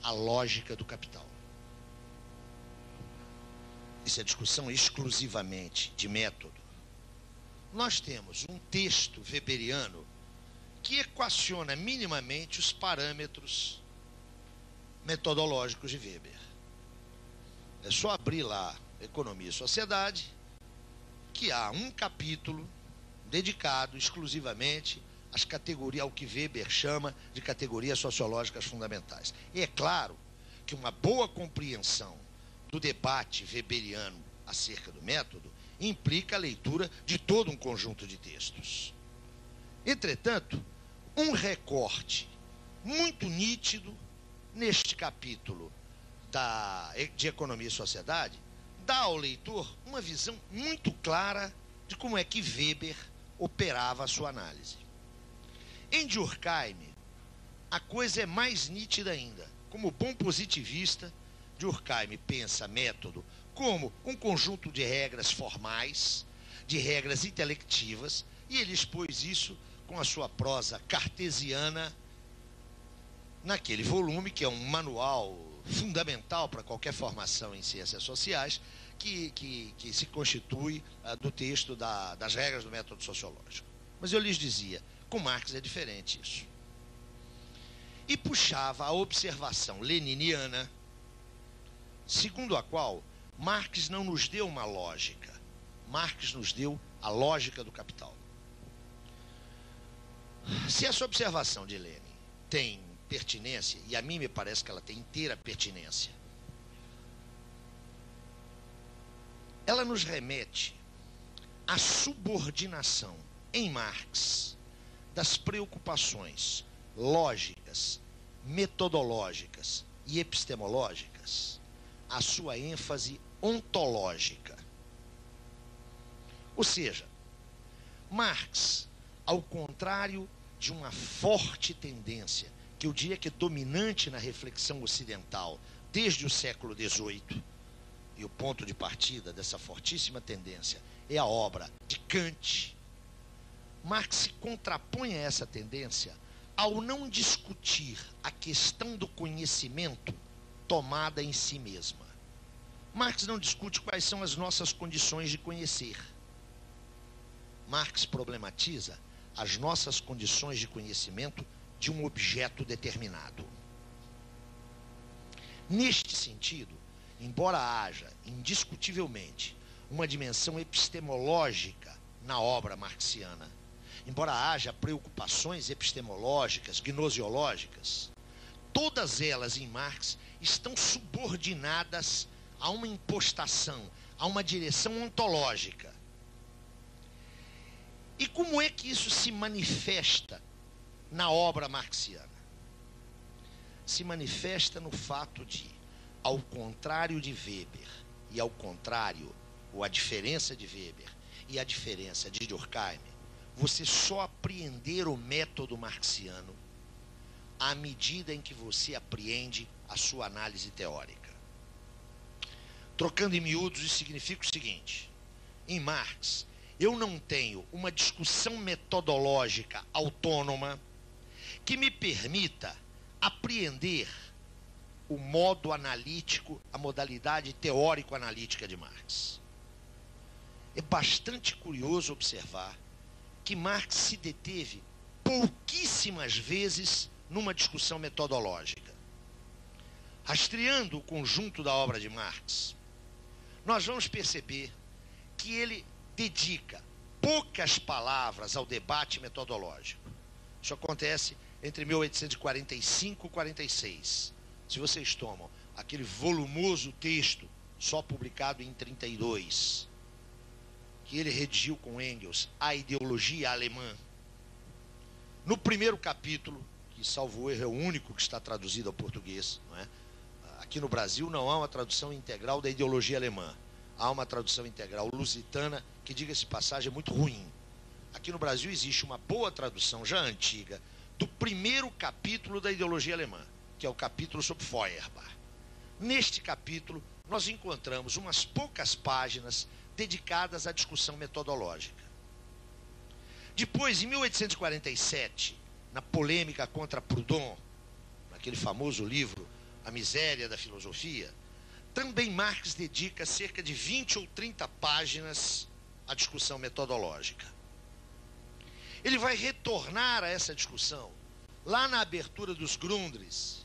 a lógica do capital. Isso é discussão exclusivamente de método. Nós temos um texto weberiano que equaciona minimamente os parâmetros metodológicos de Weber. É só abrir lá Economia e Sociedade, que há um capítulo dedicado exclusivamente às categorias, ao que Weber chama de categorias sociológicas fundamentais. E é claro que uma boa compreensão do debate weberiano acerca do método implica a leitura de todo um conjunto de textos. Entretanto, um recorte muito nítido neste capítulo de Economia e Sociedade dá ao leitor uma visão muito clara de como é que Weber operava a sua análise. Em Durkheim, a coisa é mais nítida ainda. Como bom positivista, Durkheim pensa método como um conjunto de regras formais, de regras intelectivas, e ele expôs isso com a sua prosa cartesiana naquele volume, que é um manual fundamental para qualquer formação em ciências sociais, que se constitui do texto das regras do método sociológico. Mas eu lhes dizia, com Marx é diferente isso. E puxava a observação leniniana, segundo a qual Marx não nos deu uma lógica, Marx nos deu a lógica do capital. Se essa observação de Lenin tem pertinência, e a mim me parece que ela tem inteira pertinência, ela nos remete à subordinação em Marx das preocupações lógicas, metodológicas e epistemológicas à sua ênfase ontológica. Ou seja, Marx, ao contrário de uma forte tendência, que eu diria que é dominante na reflexão ocidental desde o século XVIII, e o ponto de partida dessa fortíssima tendência é a obra de Kant, Marx se contrapõe a essa tendência ao não discutir a questão do conhecimento tomada em si mesma. Marx não discute quais são as nossas condições de conhecer. Marx problematiza as nossas condições de conhecimento de um objeto determinado. Neste sentido, embora haja, indiscutivelmente, uma dimensão epistemológica na obra marxiana, embora haja preocupações epistemológicas, gnosiológicas, todas elas em Marx estão subordinadas a uma impostação, a uma direção ontológica. E como é que isso se manifesta na obra marxiana? Se manifesta no fato de, ao contrário de Weber, e ao contrário, ou a diferença de Weber e a diferença de Durkheim, você só apreender o método marxiano à medida em que você apreende a sua análise teórica. Trocando em miúdos, isso significa o seguinte: em Marx, eu não tenho uma discussão metodológica autônoma que me permita apreender o modo analítico, a modalidade teórico-analítica de Marx. É bastante curioso observar que Marx se deteve pouquíssimas vezes numa discussão metodológica. Rastreando o conjunto da obra de Marx, nós vamos perceber que ele dedica poucas palavras ao debate metodológico. Isso acontece entre 1845 e 46. Se vocês tomam aquele volumoso texto, só publicado em 32, que ele redigiu com Engels, A Ideologia Alemã, no primeiro capítulo, que salvo erro é o único que está traduzido ao português, não é? Aqui no Brasil não há uma tradução integral da ideologia alemã, há uma tradução integral lusitana, que, diga-se de passagem, é muito ruim. Aqui no Brasil existe uma boa tradução, já antiga, do primeiro capítulo da ideologia alemã, que é o capítulo sobre Feuerbach. Neste capítulo, nós encontramos umas poucas páginas dedicadas à discussão metodológica. Depois, em 1847, na polêmica contra Proudhon, naquele famoso livro A Miséria da Filosofia, também Marx dedica cerca de 20 ou 30 páginas à discussão metodológica. Ele vai retornar a essa discussão lá na abertura dos Grundrisse,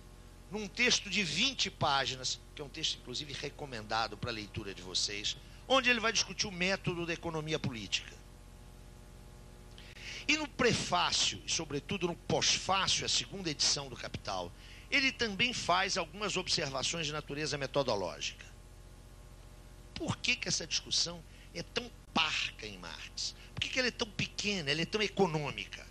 num texto de 20 páginas, que é um texto, inclusive, recomendado para a leitura de vocês, onde ele vai discutir o método da economia política. E no prefácio, e sobretudo no pós-fácio, a segunda edição do Capital, ele também faz algumas observações de natureza metodológica. Por que essa discussão é tão parca em Marx? Por que ela é tão pequena, ela é tão econômica?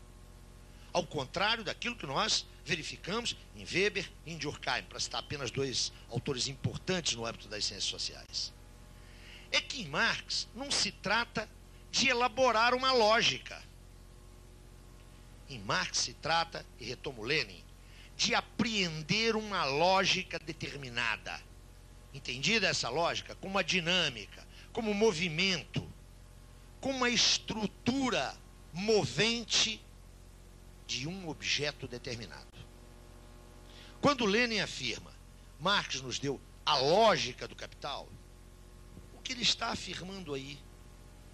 Ao contrário daquilo que nós verificamos em Weber e em Durkheim, para citar apenas dois autores importantes no âmbito das ciências sociais. É que em Marx não se trata de elaborar uma lógica. Em Marx se trata, e retomo Lenin, de apreender uma lógica determinada. Entendida essa lógica como uma dinâmica, como um movimento, como uma estrutura movente de um objeto determinado. Quando Lenin afirma, Marx nos deu a lógica do capital, o que ele está afirmando aí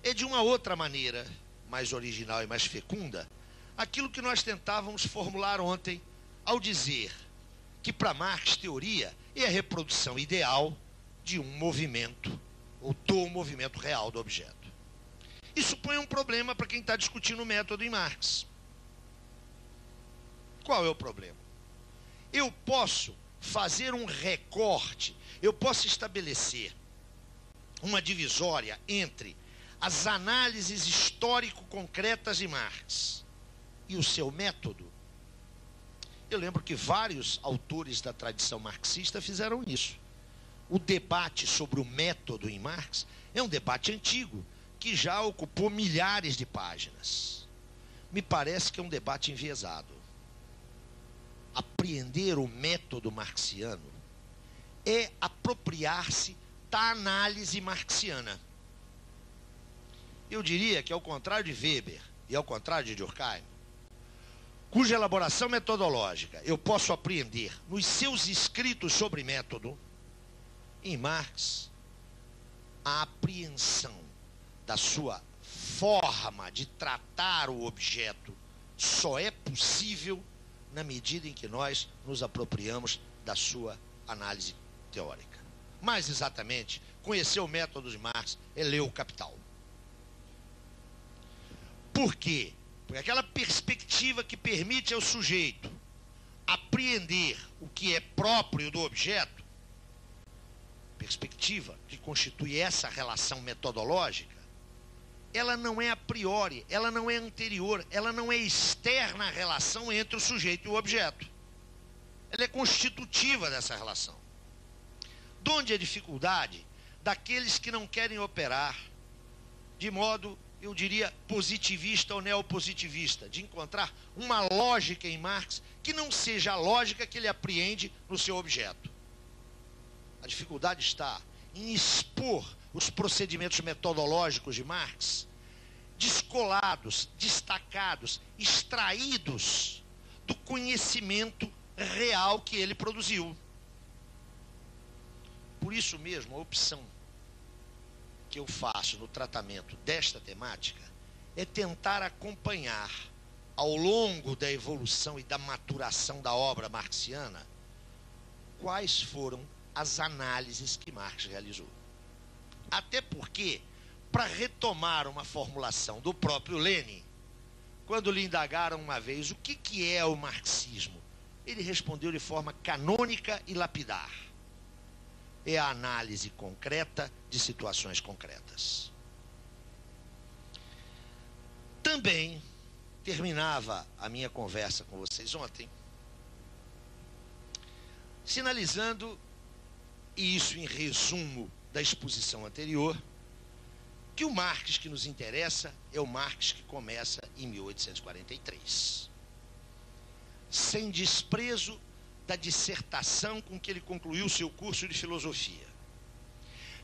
é, de uma outra maneira, mais original e mais fecunda, aquilo que nós tentávamos formular ontem, ao dizer que para Marx teoria é a reprodução ideal de um movimento, ou do movimento real do objeto. Isso põe um problema para quem está discutindo o método em Marx. Qual é o problema? Eu posso fazer um recorte, eu posso estabelecer uma divisória entre as análises histórico-concretas de Marx e o seu método. Eu lembro que vários autores da tradição marxista fizeram isso. O debate sobre o método em Marx é um debate antigo, que já ocupou milhares de páginas. Me parece que é um debate enviesado. Apreender o método marxiano é apropriar-se da análise marxiana. Eu diria que, ao contrário de Weber e ao contrário de Durkheim, cuja elaboração metodológica eu posso apreender nos seus escritos sobre método, em Marx, a apreensão da sua forma de tratar o objeto só é possível na medida em que nós nos apropriamos da sua análise teórica. Mais exatamente, conhecer o método de Marx é ler o Capital. Por quê? Porque aquela perspectiva que permite ao sujeito apreender o que é próprio do objeto, perspectiva que constitui essa relação metodológica, ela não é a priori, ela não é anterior, ela não é externa à relação entre o sujeito e o objeto. Ela é constitutiva dessa relação. De onde a dificuldade daqueles que não querem operar de modo, eu diria, positivista ou neopositivista, de encontrar uma lógica em Marx que não seja a lógica que ele apreende no seu objeto. A dificuldade está em expor os procedimentos metodológicos de Marx descolados, destacados, extraídos do conhecimento real que ele produziu. Por isso mesmo, a opção que eu faço no tratamento desta temática é tentar acompanhar, ao longo da evolução e da maturação da obra marxiana, quais foram as análises que Marx realizou. Até porque, para retomar uma formulação do próprio Lenin, quando lhe indagaram uma vez o que é o marxismo, ele respondeu de forma canônica e lapidar: é a análise concreta de situações concretas. Também terminava a minha conversa com vocês ontem sinalizando, e isso em resumo da exposição anterior, que o Marx que nos interessa é o Marx que começa em 1843. Sem desprezo da dissertação com que ele concluiu seu curso de filosofia,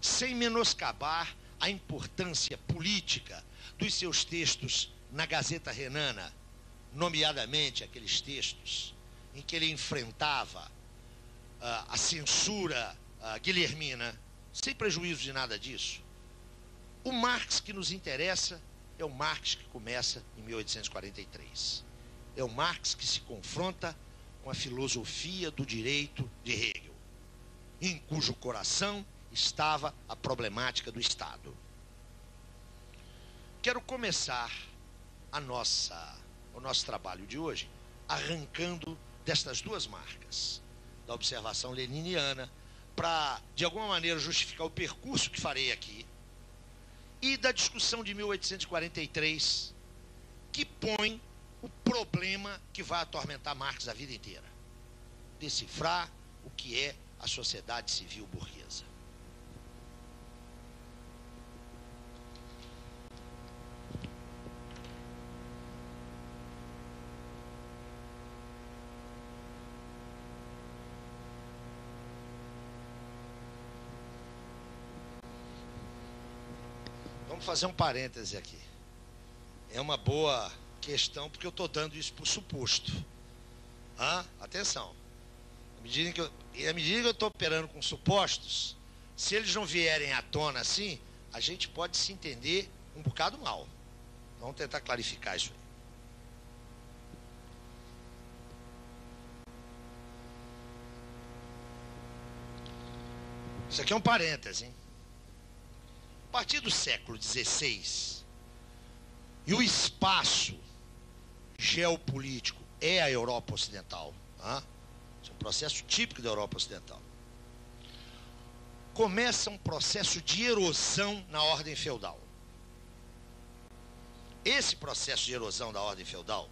sem menoscabar a importância política dos seus textos na Gazeta Renana, nomeadamente aqueles textos em que ele enfrentava a censura guilhermina, sem prejuízo de nada disso. O Marx que nos interessa é o Marx que começa em 1843. É o Marx que se confronta com a filosofia do direito de Hegel, em cujo coração estava a problemática do Estado. Quero começar o nosso trabalho de hoje arrancando destas duas marcas, da observação leniniana, para, de alguma maneira, justificar o percurso que farei aqui, e da discussão de 1843, que põe o problema que vai atormentar Marx a vida inteira: decifrar o que é a sociedade civil burguesa. Vamos fazer um parêntese aqui. É uma boa questão, porque eu estou dando isso por suposto. Atenção. À medida que eu estou operando com supostos, se eles não vierem à tona assim, a gente pode se entender um bocado mal. Vamos tentar clarificar isso aí. Isso aqui é um parêntese, hein? A partir do século XVI, e o espaço geopolítico é a Europa Ocidental, isso é um processo típico da Europa Ocidental, começa um processo de erosão na ordem feudal. Esse processo de erosão da ordem feudal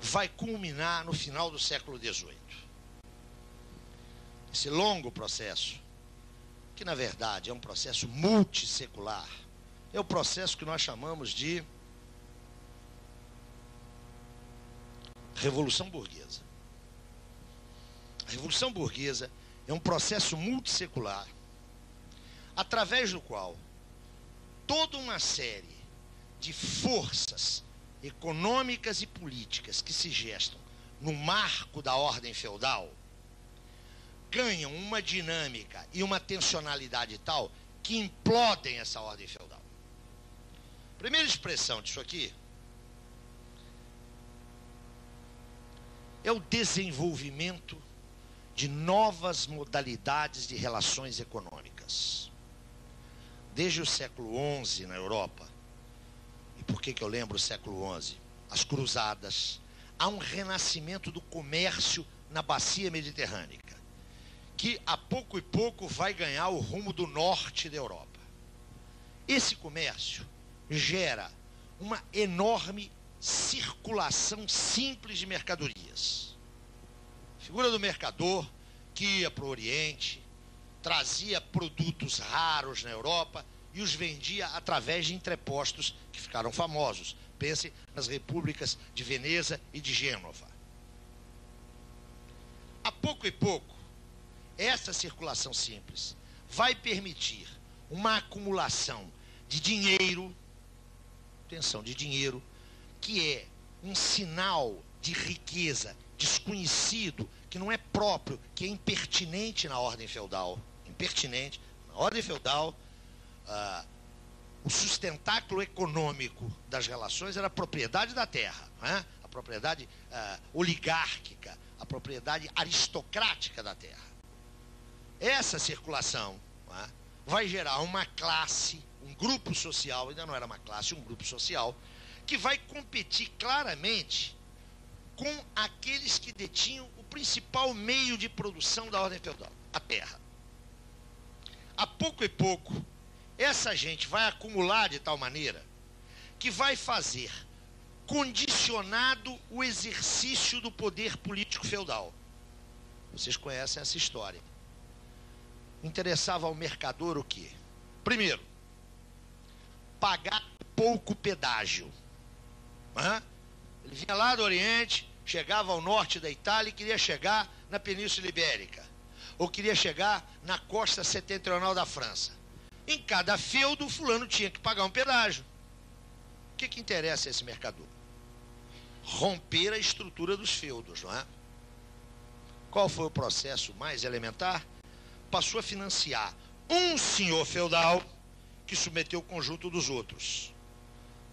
vai culminar no final do século XVIII. Esse longo processo, que na verdade é um processo multissecular, é o processo que nós chamamos de Revolução Burguesa. A Revolução Burguesa é um processo multissecular, através do qual toda uma série de forças econômicas e políticas que se gestam no marco da ordem feudal ganham uma dinâmica e uma tensionalidade tal que implodem essa ordem feudal. A primeira expressão disso aqui é o desenvolvimento de novas modalidades de relações econômicas. Desde o século XI na Europa, e por que eu lembro o século XI? As cruzadas, há um renascimento do comércio na bacia mediterrânea, que a pouco e pouco vai ganhar o rumo do norte da Europa. Esse comércio gera uma enorme circulação simples de mercadorias. A figura do mercador que ia para o Oriente, trazia produtos raros na Europa e os vendia através de entrepostos que ficaram famosos. Pense nas repúblicas de Veneza e de Gênova. A pouco e pouco, essa circulação simples vai permitir uma acumulação de dinheiro, atenção, de dinheiro, que é um sinal de riqueza desconhecido, que não é próprio, que é impertinente na ordem feudal. Impertinente. Na ordem feudal, o sustentáculo econômico das relações era a propriedade da terra, né? A propriedade oligárquica, a propriedade aristocrática da terra. Essa circulação, né, vai gerar uma classe, um grupo social, ainda não era uma classe, um grupo social, que vai competir claramente com aqueles que detinham o principal meio de produção da ordem feudal, a terra. A pouco e pouco, essa gente vai acumular de tal maneira que vai fazer condicionado o exercício do poder político feudal. Vocês conhecem essa história. Interessava ao mercador o quê? Primeiro, pagar pouco pedágio. Ele vinha lá do Oriente, chegava ao norte da Itália e queria chegar na Península Ibérica, ou queria chegar na costa setentrional da França. Em cada feudo, o fulano tinha que pagar um pedágio. O que interessa a esse mercador? romper a estrutura dos feudos, não é? Qual foi o processo mais elementar? Passou a financiar um senhor feudal que submeteu o conjunto dos outros.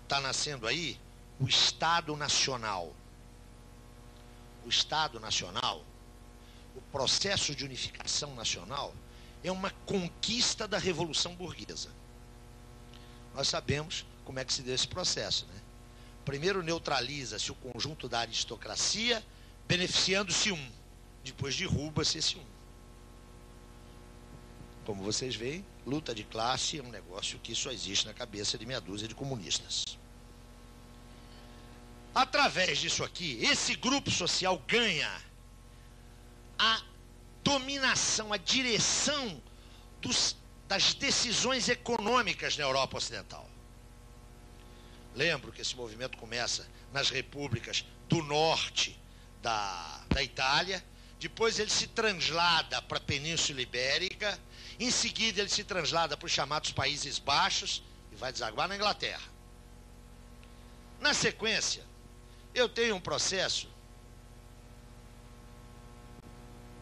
Está nascendo aí o Estado Nacional. O Estado Nacional, o processo de unificação nacional, é uma conquista da Revolução Burguesa. Nós sabemos como é que se deu esse processo, né? Primeiro neutraliza-se o conjunto da aristocracia, beneficiando-se um. Depois derruba-se esse um. Como vocês veem, luta de classe é um negócio que só existe na cabeça de meia dúzia de comunistas. Através disso aqui, esse grupo social ganha a dominação, a direção das decisões econômicas na Europa Ocidental. Lembro que esse movimento começa nas repúblicas do norte da Itália, depois ele se translada para a Península Ibérica, em seguida ele se translada para os chamados Países Baixos e vai desaguar na Inglaterra. Na sequência, eu tenho um processo,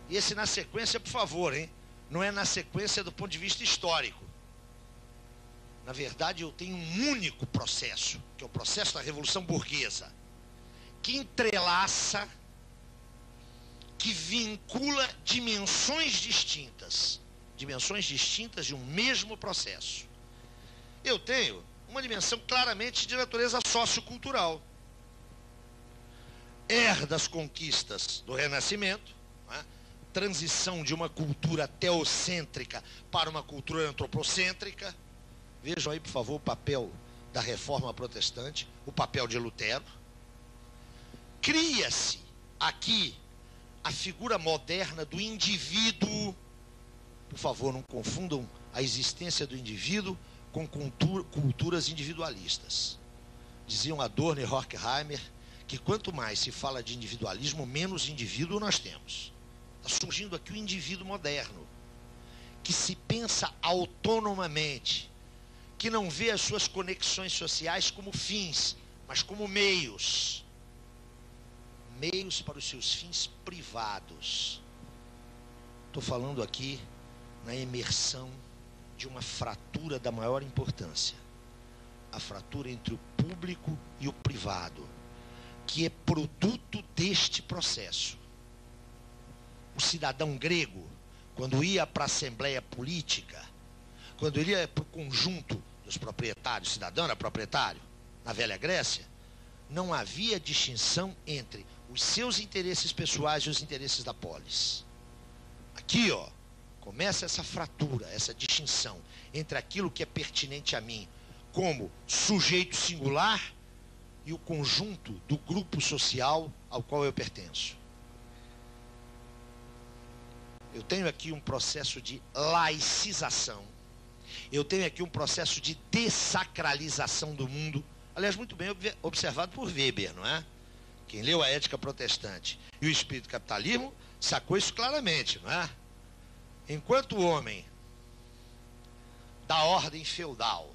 e esse na sequência, por favor, hein? Não é na sequência do ponto de vista histórico. Na verdade, eu tenho um único processo, que é o processo da Revolução Burguesa, que entrelaça, que vincula dimensões distintas de um mesmo processo. Eu tenho uma dimensão claramente de natureza sociocultural. Herda as conquistas do Renascimento, né? Transição de uma cultura teocêntrica para uma cultura antropocêntrica. Vejam aí, por favor, o papel da Reforma Protestante, o papel de Lutero. Cria-se aqui a figura moderna do indivíduo. Por favor, não confundam a existência do indivíduo com culturas individualistas. Diziam Adorno e Horkheimer que quanto mais se fala de individualismo, menos indivíduo nós temos. Está surgindo aqui o indivíduo moderno, que se pensa autonomamente, que não vê as suas conexões sociais como fins, mas como meios. Meios para os seus fins privados. Estou falando aqui na emersão de uma fratura da maior importância. A fratura entre o público e o privado, que é produto deste processo. O cidadão grego, quando ia para a assembleia política, quando ele ia para o conjunto dos proprietários, o cidadão era proprietário, na velha Grécia, não havia distinção entre os seus interesses pessoais e os interesses da polis. Aqui, ó, começa essa fratura, essa distinção entre aquilo que é pertinente a mim como sujeito singular e o conjunto do grupo social ao qual eu pertenço. Eu tenho aqui um processo de laicização. Eu tenho aqui um processo de dessacralização do mundo. Aliás, muito bem observado por Weber, não é? Quem leu a Ética Protestante e o Espírito do Capitalismo sacou isso claramente, não é? Enquanto o homem da ordem feudal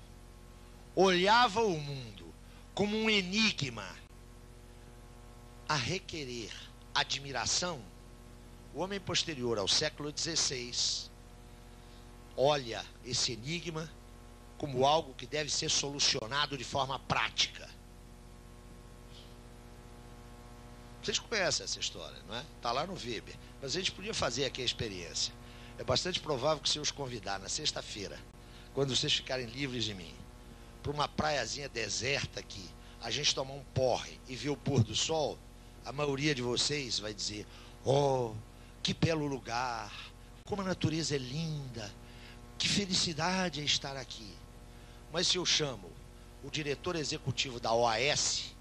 olhava o mundo como um enigma a requerer admiração, o homem posterior ao século XVI olha esse enigma como algo que deve ser solucionado de forma prática. Vocês conhecem essa história, não é? Está lá no Weber. Mas a gente podia fazer aqui a experiência. É bastante provável que se eu os convidar na sexta-feira, quando vocês ficarem livres de mim, para uma praiazinha deserta aqui, a gente tomar um porre e ver o pôr do sol, a maioria de vocês vai dizer: oh, que belo lugar, como a natureza é linda, que felicidade é estar aqui. Mas se eu chamo o diretor executivo da OAS,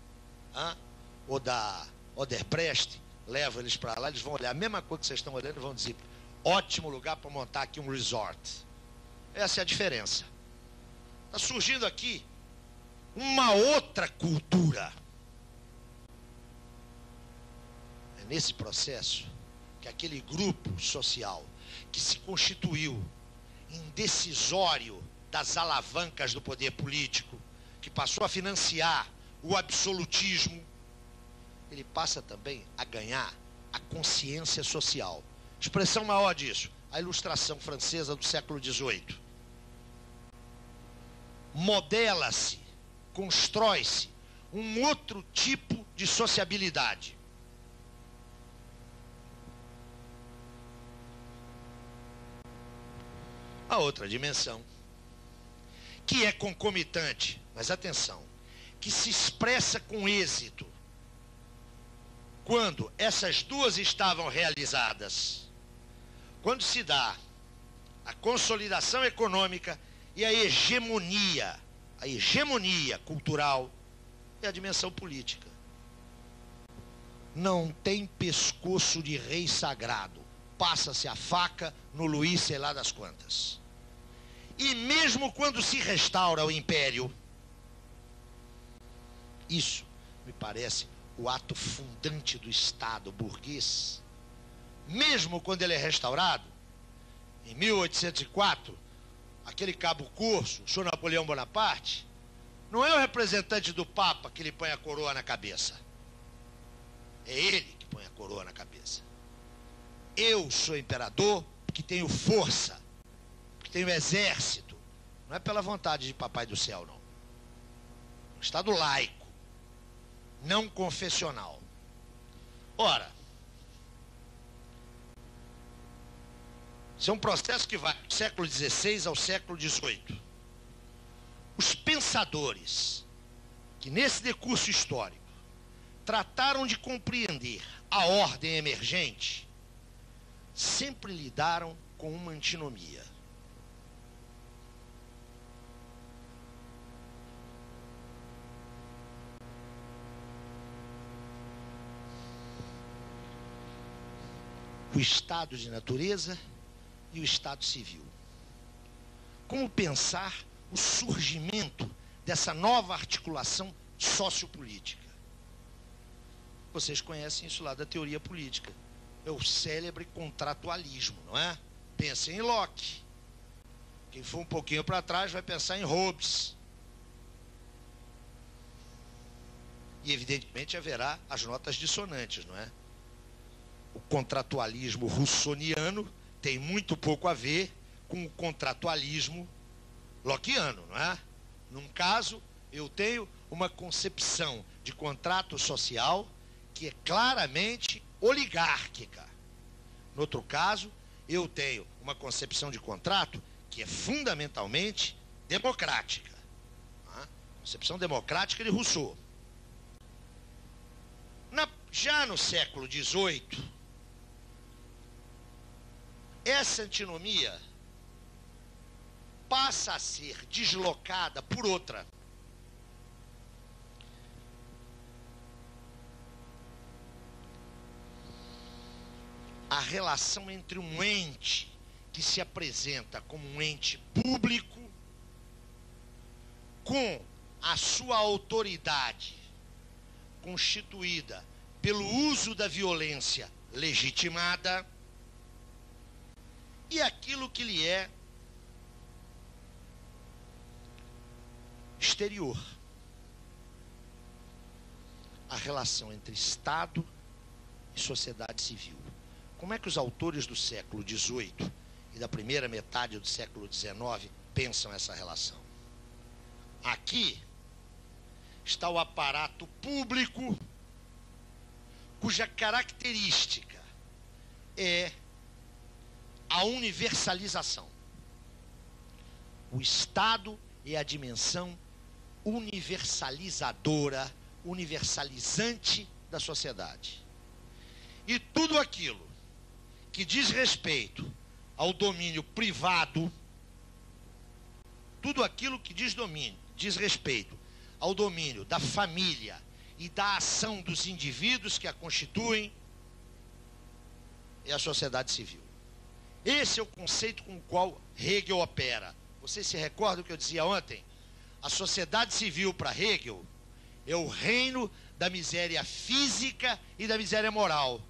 ou da Odebrecht, levo eles para lá, eles vão olhar a mesma coisa que vocês estão olhando e vão dizer: ótimo lugar para montar aqui um resort. Essa é a diferença. Está surgindo aqui uma outra cultura. É nesse processo que aquele grupo social que se constituiu indecisório das alavancas do poder político, que passou a financiar o absolutismo, ele passa também a ganhar a consciência social. Expressão maior disso, a Ilustração francesa do século XVIII. Modela-se, constrói-se um outro tipo de sociabilidade. A outra dimensão, que é concomitante, mas atenção, que se expressa com êxito quando essas duas estavam realizadas, quando se dá a consolidação econômica e a hegemonia cultural, é a dimensão política. Não tem pescoço de rei sagrado, passa-se a faca no Luís sei lá das quantas. E mesmo quando se restaura o império, isso me parece o ato fundante do Estado burguês. Mesmo quando ele é restaurado, em 1804, aquele cabo Curso, o senhor Napoleão Bonaparte, não é o representante do Papa que lhe põe a coroa na cabeça. É ele que põe a coroa na cabeça. Eu sou imperador porque tenho força, porque tenho exército. Não é pela vontade de Papai do Céu, não. Um Estado laico, não confessional. Ora, isso é um processo que vai do século XVI ao século XVIII. Os pensadores que nesse decurso histórico trataram de compreender a ordem emergente sempre lidaram com uma antinomia. O estado de natureza e o estado civil. Como pensar o surgimento dessa nova articulação sociopolítica? Vocês conhecem isso lá da teoria política. É o célebre contratualismo, não é? Pensem em Locke. Quem for um pouquinho para trás vai pensar em Hobbes. E evidentemente haverá as notas dissonantes, não é? O contratualismo russoniano tem muito pouco a ver com o contratualismo lockeano, não é? Num caso, eu tenho uma concepção de contrato social que é claramente oligárquica. No outro caso, eu tenho uma concepção de contrato que é fundamentalmente democrática. Não é? Concepção democrática de Rousseau. Já no século XVIII, essa antinomia passa a ser deslocada por outra. A relação entre um ente que se apresenta como um ente público com a sua autoridade constituída pelo uso da violência legitimada e aquilo que lhe é exterior. A relação entre Estado e sociedade civil. Como é que os autores do século XVIII e da primeira metade do século XIX pensam essa relação? Aqui está o aparato público cuja característica é a universalização. O Estado é a dimensão universalizadora, universalizante da sociedade. E tudo aquilo que diz respeito ao domínio privado, tudo aquilo que diz respeito ao domínio da família e da ação dos indivíduos que a constituem, é a sociedade civil. Esse é o conceito com o qual Hegel opera. Vocês se recordam do que eu dizia ontem? A sociedade civil para Hegel é o reino da miséria física e da miséria moral.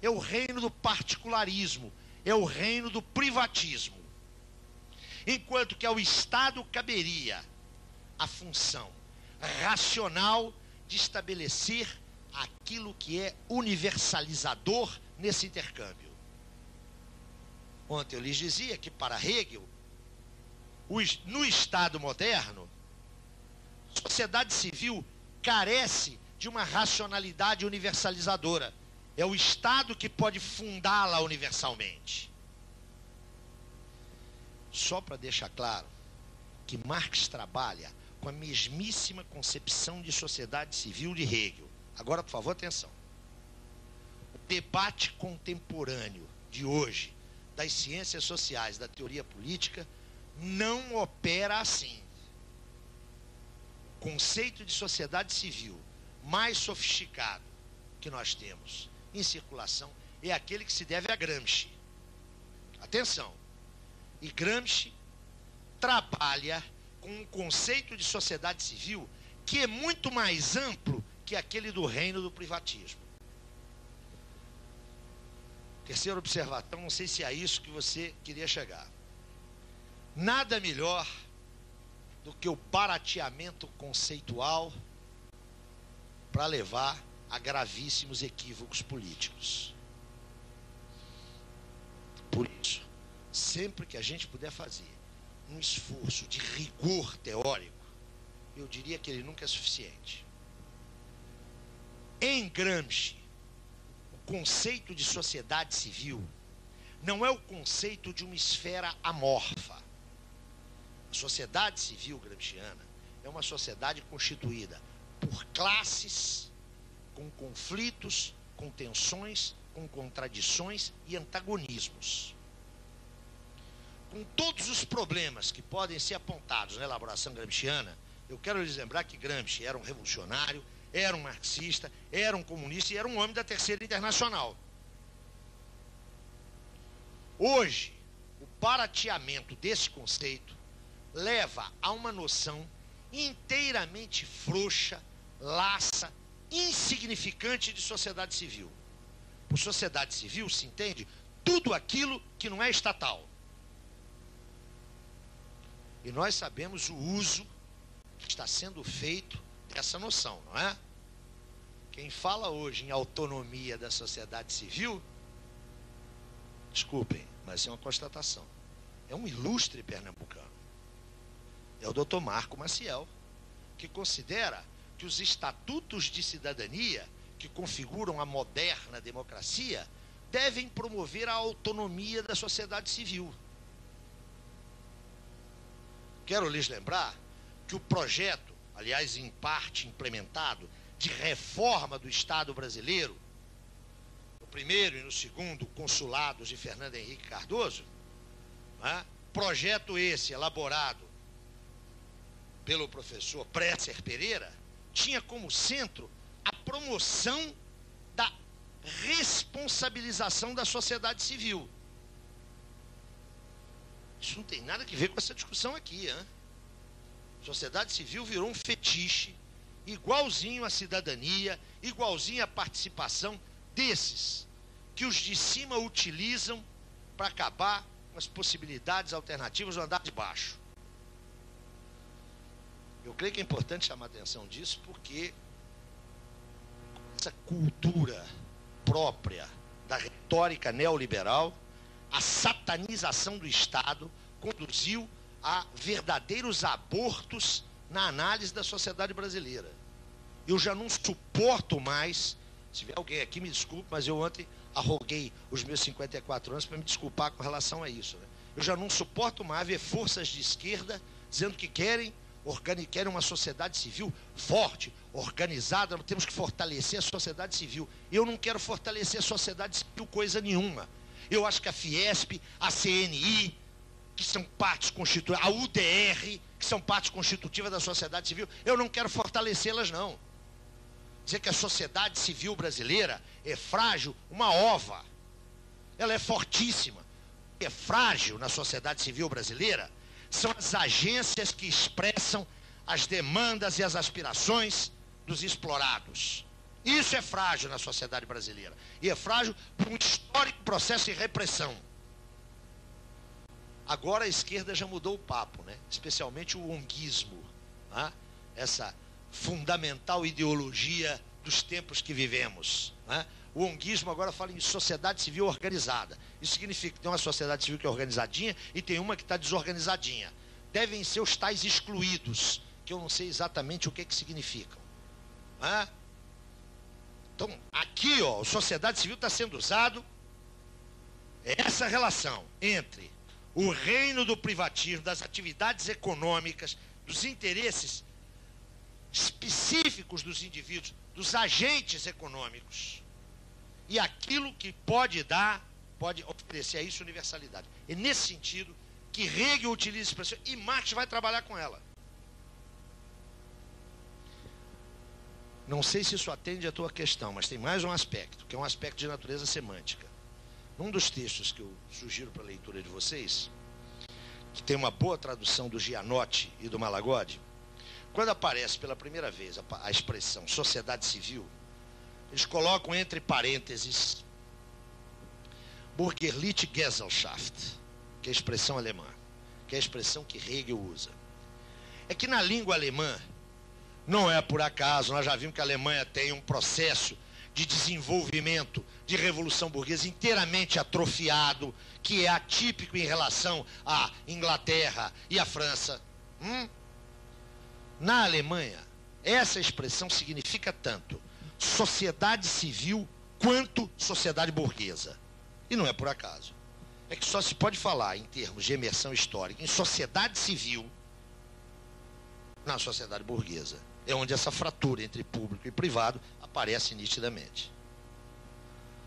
É o reino do particularismo, é o reino do privatismo. Enquanto que ao Estado caberia a função racional de estabelecer aquilo que é universalizador nesse intercâmbio. Ontem eu lhes dizia que, para Hegel, no Estado moderno, a sociedade civil carece de uma racionalidade universalizadora. É o Estado que pode fundá-la universalmente. Só para deixar claro que Marx trabalha com a mesmíssima concepção de sociedade civil de Hegel. Agora, por favor, atenção. O debate contemporâneo de hoje das ciências sociais, da teoria política, não opera assim. O conceito de sociedade civil mais sofisticado que nós temos em circulação é aquele que se deve a Gramsci. Atenção! E Gramsci trabalha com um conceito de sociedade civil que é muito mais amplo que aquele do reino do privatismo. Terceira observação, não sei se é isso que você queria chegar. Nada melhor do que o barateamento conceitual para levar a gravíssimos equívocos políticos. Por isso, sempre que a gente puder fazer um esforço de rigor teórico, eu diria que ele nunca é suficiente. Em Gramsci, o conceito de sociedade civil não é o conceito de uma esfera amorfa. A sociedade civil gramsciana é uma sociedade constituída por classes, com conflitos, com tensões, com contradições e antagonismos. Com todos os problemas que podem ser apontados na elaboração gramsciana, eu quero lhes lembrar que Gramsci era um revolucionário, era um marxista, era um comunista e era um homem da Terceira Internacional. Hoje, o barateamento desse conceito leva a uma noção inteiramente frouxa, laça, insignificante de sociedade civil. Por sociedade civil se entende tudo aquilo que não é estatal. E nós sabemos o uso que está sendo feito dessa noção, não é? Quem fala hoje em autonomia da sociedade civil, desculpem, mas é uma constatação, é um ilustre pernambucano. É o Dr. Marco Maciel, que considera que os estatutos de cidadania que configuram a moderna democracia devem promover a autonomia da sociedade civil. Quero lhes lembrar que o projeto, aliás, em parte implementado, de reforma do Estado brasileiro, no primeiro e no segundo consulados de Fernando Henrique Cardoso, né, projeto esse elaborado pelo professor Presser Pereira, tinha como centro a promoção da responsabilização da sociedade civil. Isso não tem nada a ver com essa discussão aqui, hein? Sociedade civil virou um fetiche, igualzinho à cidadania, igualzinho à participação desses, que os de cima utilizam para acabar com as possibilidades alternativas do andar de baixo. Eu creio que é importante chamar a atenção disso, porque essa cultura própria da retórica neoliberal, a satanização do Estado, conduziu a verdadeiros abortos na análise da sociedade brasileira. Eu já não suporto mais, se tiver alguém aqui, me desculpe, mas eu ontem arroguei os meus 54 anos para me desculpar com relação a isso, né? Eu já não suporto mais ver forças de esquerda dizendo que querem uma sociedade civil forte, organizada, temos que fortalecer a sociedade civil. Eu não quero fortalecer a sociedade civil coisa nenhuma. Eu acho que a Fiesp, a CNI, que são partes constitutivas, a UDR, que são partes constitutivas da sociedade civil, eu não quero fortalecê-las, não. Dizer que a sociedade civil brasileira é frágil, uma ova. Ela é fortíssima. O que é frágil na sociedade civil brasileira são as agências que expressam as demandas e as aspirações dos explorados. Isso é frágil na sociedade brasileira. E é frágil por um histórico processo de repressão. Agora a esquerda já mudou o papo, né? Especialmente o onguismo, né? Essa fundamental ideologia dos tempos que vivemos, né? O onguismo agora fala em sociedade civil organizada. Isso significa que tem uma sociedade civil que é organizadinha e tem uma que está desorganizadinha. Devem ser os tais excluídos, que eu não sei exatamente o que significam. Né? Então, aqui, ó, a sociedade civil está sendo usado essa relação entre o reino do privatismo, das atividades econômicas, dos interesses específicos dos indivíduos, dos agentes econômicos, e aquilo que pode dar, pode oferecer a isso universalidade. É nesse sentido que Hegel utiliza essa expressão e Marx vai trabalhar com ela. Não sei se isso atende a tua questão, mas tem mais um aspecto, que é um aspecto de natureza semântica. Num dos textos que eu sugiro para a leitura de vocês, que tem uma boa tradução do Gianotti e do Malagodi, quando aparece pela primeira vez a expressão sociedade civil, eles colocam entre parênteses Bürgerliche Gesellschaft, que é a expressão alemã, que é a expressão que Hegel usa. É que na língua alemã, não é por acaso, nós já vimos que a Alemanha tem um processo de desenvolvimento, de revolução burguesa inteiramente atrofiado, que é atípico em relação à Inglaterra e à França. Na Alemanha, essa expressão significa tanto sociedade civil quanto sociedade burguesa. E não é por acaso. É que só se pode falar em termos de imersão histórica em sociedade civil na sociedade burguesa. É onde essa fratura entre público e privado aparece nitidamente.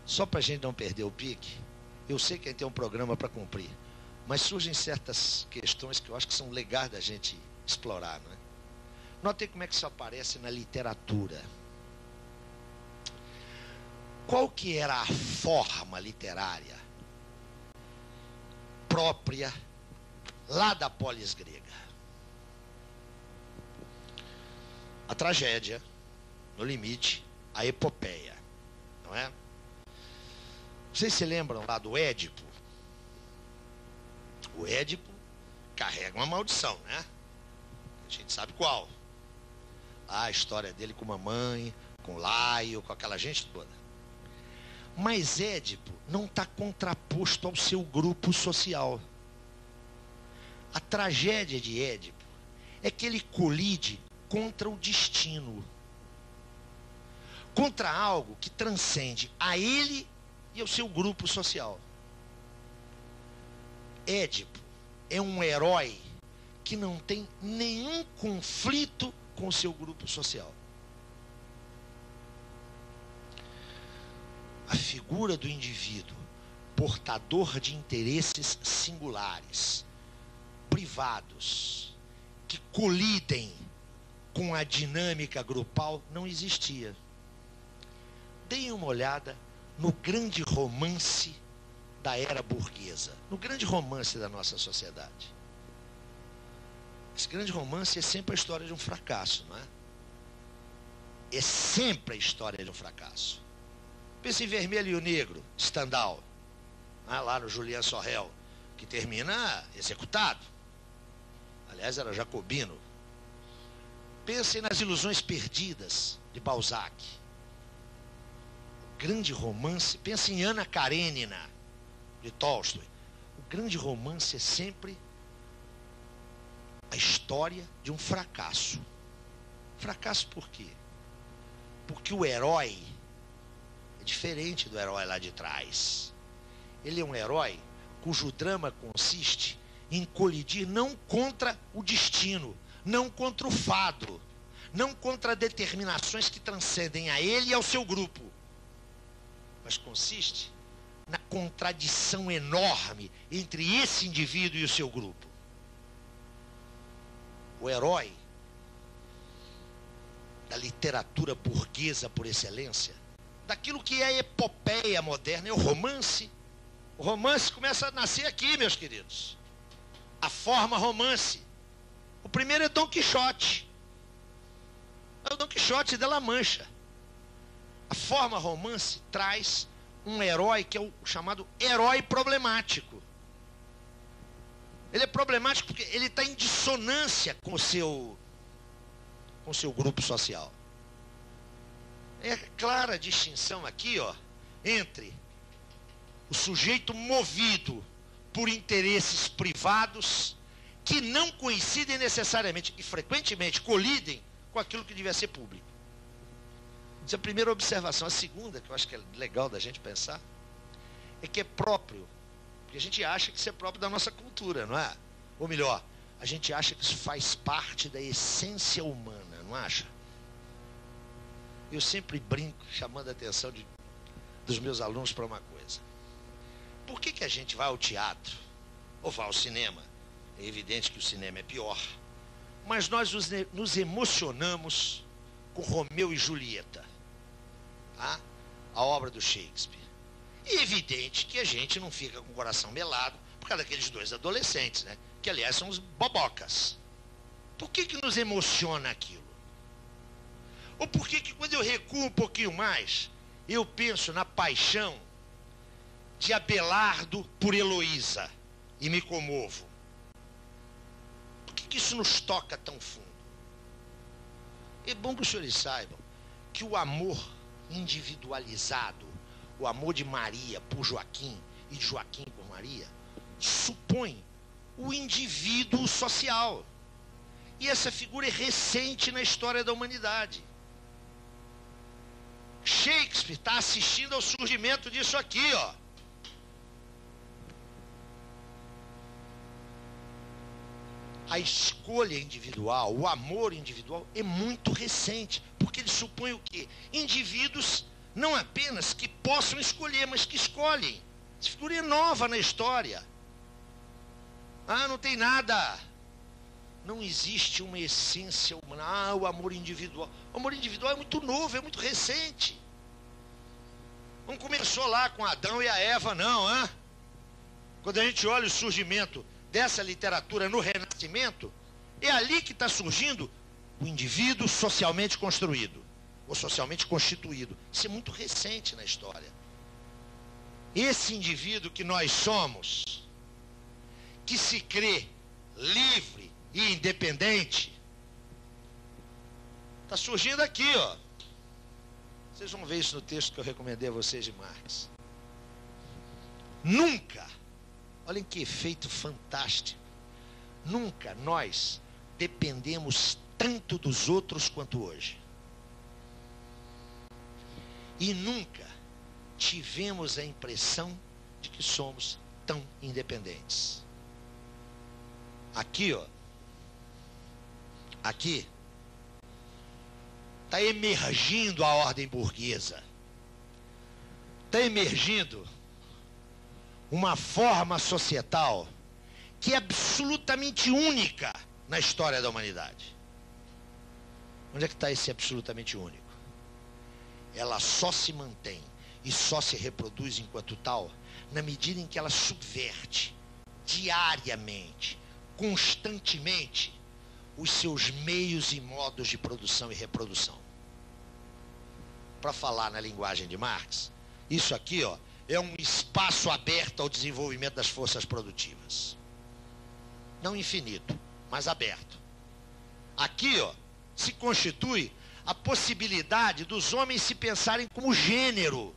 Só para a gente não perder o pique, eu sei que a gente tem um programa para cumprir, mas surgem certas questões que eu acho que são legais da gente explorar, não é? Notem como é que isso aparece na literatura. Qual que era a forma literária própria lá da polis grega? A tragédia, no limite, a epopeia, não é? Vocês se lembram lá do Édipo? O Édipo carrega uma maldição, né? A gente sabe qual. A história dele com mamãe, com Laio, com aquela gente toda. Mas Édipo não está contraposto ao seu grupo social. A tragédia de Édipo é que ele colide contra o destino, contra algo que transcende a ele e ao seu grupo social. Édipo é um herói que não tem nenhum conflito com o seu grupo social. A figura do indivíduo portador de interesses singulares, privados, que colidem com a dinâmica grupal, não existia. Deem uma olhada no grande romance da era burguesa, no grande romance da nossa sociedade. Esse grande romance é sempre a história de um fracasso, não é? É sempre a história de um fracasso. Pensa em Vermelho e o Negro, Stendhal, lá no Julien Sorel, que termina executado. Aliás, era jacobino. Pensem nas Ilusões Perdidas, de Balzac. O grande romance, pensem em Ana Karenina, de Tolstói. O grande romance é sempre a história de um fracasso. Fracasso por quê? Porque o herói é diferente do herói lá de trás. Ele é um herói cujo drama consiste em colidir não contra o destino, não contra o fado, não contra determinações que transcendem a ele e ao seu grupo, mas consiste na contradição enorme entre esse indivíduo e o seu grupo. O herói da literatura burguesa por excelência, daquilo que é a epopeia moderna, é o romance. O romance começa a nascer aqui, meus queridos. A forma romance. O primeiro é Dom Quixote. É o Dom Quixote de La Mancha. A forma romance traz um herói que é o chamado herói problemático. Ele é problemático porque ele está em dissonância com o seu grupo social. É clara a distinção aqui, ó, entre o sujeito movido por interesses privados que não coincidem necessariamente e frequentemente colidem com aquilo que devia ser público. Essa é a primeira observação. A segunda, que eu acho que é legal da gente pensar, é que é próprio, porque a gente acha que isso é próprio da nossa cultura, não é? Ou melhor, a gente acha que isso faz parte da essência humana, não acha? Eu sempre brinco, chamando a atenção dos meus alunos para uma coisa. Por que a gente vai ao teatro ou vai ao cinema? É evidente que o cinema é pior, mas nós nos emocionamos com Romeu e Julieta, tá? A obra do Shakespeare. E é evidente que a gente não fica com o coração melado por causa daqueles dois adolescentes, né? Que aliás são os bobocas. Por que nos emociona aquilo? Ou por que quando eu recuo um pouquinho mais, eu penso na paixão de Abelardo por Heloísa e me comovo? Por que isso nos toca tão fundo? É bom que os senhores saibam que o amor individualizado, o amor de Maria por Joaquim e de Joaquim por Maria, supõe o indivíduo social. E essa figura é recente na história da humanidade. Shakespeare está assistindo ao surgimento disso aqui, ó. A escolha individual, o amor individual é muito recente, porque ele supõe o quê? Indivíduos não apenas que possam escolher, mas que escolhem. Essa figura é nova na história. Não tem nada. Não existe uma essência humana. O amor individual. O amor individual é muito novo, é muito recente. Não começou lá com Adão e a Eva, não, Quando a gente olha o surgimento dessa literatura no Renascimento, é ali que está surgindo o indivíduo socialmente construído, ou socialmente constituído. Isso é muito recente na história. Esse indivíduo que nós somos, que se crê livre e independente, está surgindo aqui, ó. Vocês vão ver isso no texto que eu recomendei a vocês de Marx. Nunca, olhem que efeito fantástico, nunca nós dependemos tanto dos outros quanto hoje. E nunca tivemos a impressão de que somos tão independentes. Aqui, ó. Aqui está emergindo a ordem burguesa. Está emergindo uma forma societal que é absolutamente única na história da humanidade. Onde é que está esse absolutamente único? Ela só se mantém e só se reproduz enquanto tal na medida em que ela subverte diariamente, constantemente, os seus meios e modos de produção e reprodução. Para falar na linguagem de Marx, isso aqui, ó, é um espaço aberto ao desenvolvimento das forças produtivas. Não infinito, mas aberto. Aqui, ó, se constitui a possibilidade dos homens se pensarem como gênero.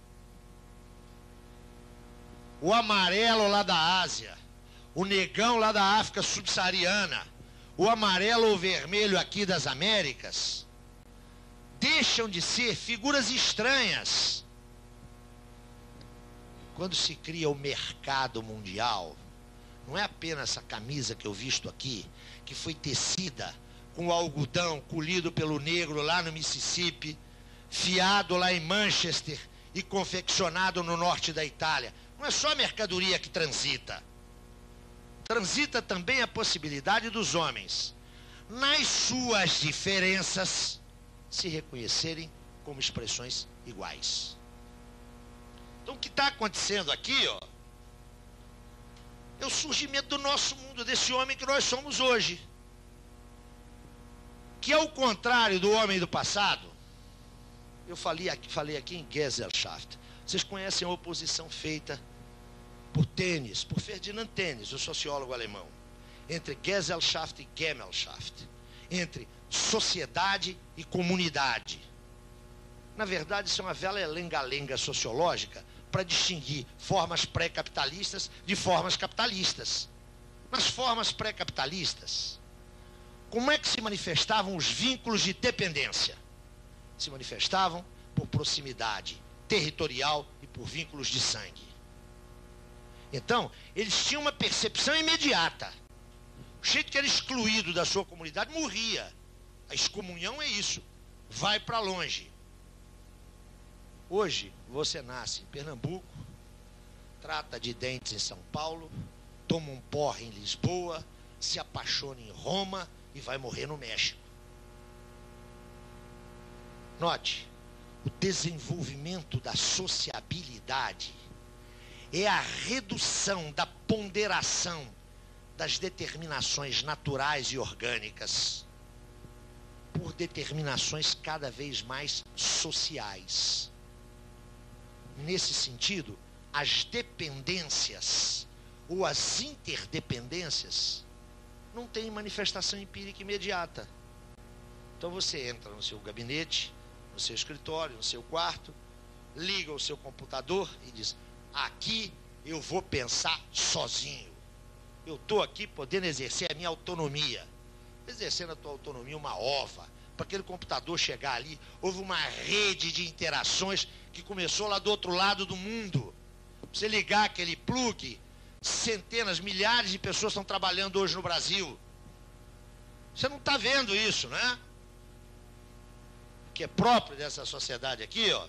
O amarelo lá da Ásia, o negão lá da África subsaariana, o amarelo ou vermelho aqui das Américas, deixam de ser figuras estranhas. Quando se cria o mercado mundial, não é apenas essa camisa que eu visto aqui, que foi tecida com o algodão colhido pelo negro lá no Mississippi, fiado lá em Manchester e confeccionado no norte da Itália. Não é só a mercadoria que transita. Transita também a possibilidade dos homens, nas suas diferenças, se reconhecerem como expressões iguais. Então o que está acontecendo aqui, ó, é o surgimento do nosso mundo, desse homem que nós somos hoje. Que é o contrário do homem do passado. Eu falei aqui em Gesellschaft. Vocês conhecem a oposição feita por Tönnies, por Ferdinand Tönnies, o sociólogo alemão, entre Gesellschaft e Gemeinschaft, entre sociedade e comunidade. Na verdade, isso é uma velha lenga-lenga sociológica para distinguir formas pré-capitalistas de formas capitalistas. Nas formas pré-capitalistas, como é que se manifestavam os vínculos de dependência? Se manifestavam por proximidade territorial e por vínculos de sangue. Então, eles tinham uma percepção imediata. O jeito que era excluído da sua comunidade morria. A excomunhão é isso. Vai para longe. Hoje, você nasce em Pernambuco, trata de dentes em São Paulo, toma um porre em Lisboa, se apaixona em Roma e vai morrer no México. Note, o desenvolvimento da sociabilidade é a redução da ponderação das determinações naturais e orgânicas por determinações cada vez mais sociais. Nesse sentido, as dependências ou as interdependências não têm manifestação empírica imediata. Então você entra no seu gabinete, no seu escritório, no seu quarto, liga o seu computador e diz: aqui eu vou pensar sozinho. Eu estou aqui podendo exercer a minha autonomia. Exercendo a tua autonomia, uma ova. Para aquele computador chegar ali, houve uma rede de interações que começou lá do outro lado do mundo. Você ligar aquele plug, centenas, milhares de pessoas estão trabalhando hoje no Brasil. Você não está vendo isso, né? Que é próprio dessa sociedade aqui, ó,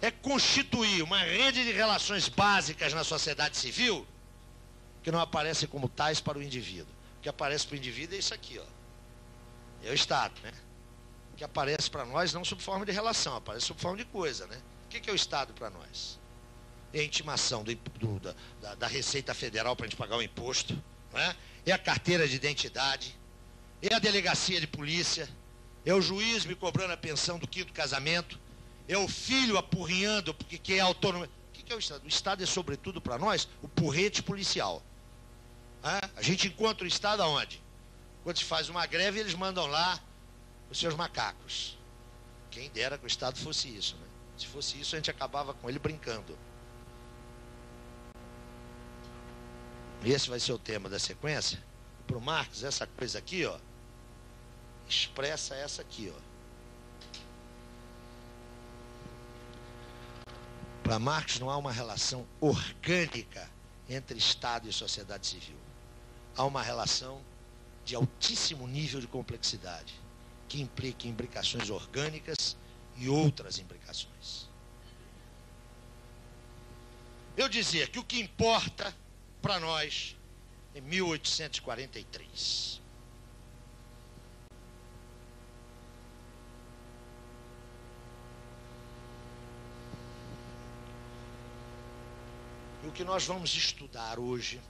é constituir uma rede de relações básicas na sociedade civil que não aparecem como tais para o indivíduo. O que aparece para o indivíduo é isso aqui, ó. É o Estado, né? O que aparece para nós não sob forma de relação, aparece sob forma de coisa, né? O que é o Estado para nós? É a intimação da Receita Federal para a gente pagar o imposto, né? É a carteira de identidade, é a delegacia de polícia, é o juiz me cobrando a pensão do quinto casamento, é o filho apurrinhando porque quer autonomia. O que é o Estado? O Estado é, sobretudo para nós, o porrete policial. A gente encontra o Estado aonde? Quando se faz uma greve, eles mandam lá os seus macacos. Quem dera que o Estado fosse isso, né? Se fosse isso, a gente acabava com ele brincando. Esse vai ser o tema da sequência. Para o Marx, essa coisa aqui, ó, expressa essa aqui, ó. Para Marx não há uma relação orgânica entre Estado e sociedade civil. Há uma relação de altíssimo nível de complexidade, que implica imbricações orgânicas e outras imbricações. Eu dizia que o que importa para nós é 1843. E o que nós vamos estudar hoje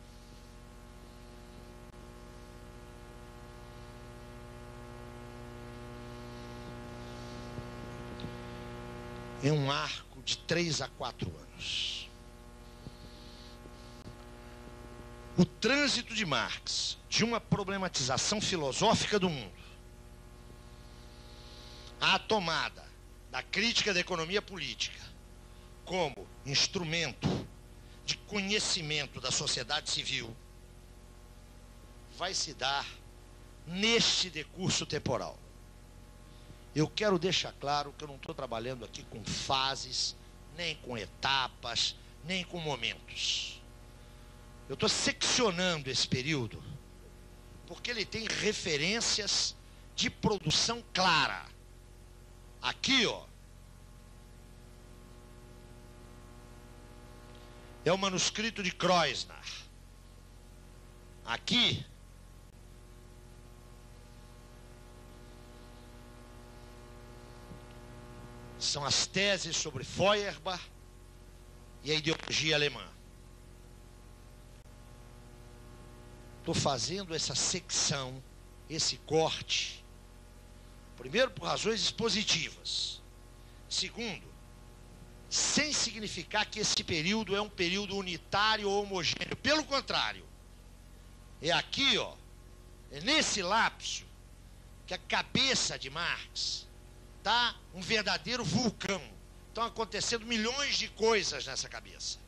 é um arco de 3 a 4 anos. O trânsito de Marx de uma problematização filosófica do mundo à tomada da crítica da economia política como instrumento de conhecimento da sociedade civil vai se dar neste decurso temporal. Eu quero deixar claro que eu não estou trabalhando aqui com fases, nem com etapas, nem com momentos. Eu estou seccionando esse período porque ele tem referências de produção clara. Aqui, ó, é o manuscrito de Kreuzner. Aqui são as teses sobre Feuerbach e a ideologia alemã. Estou fazendo essa secção, esse corte, primeiro por razões expositivas, segundo, sem significar que esse período é um período unitário ou homogêneo. Pelo contrário, é aqui, ó, é nesse lapso que a cabeça de Marx Tá um verdadeiro vulcão. Estão acontecendo milhões de coisas nessa cabeça.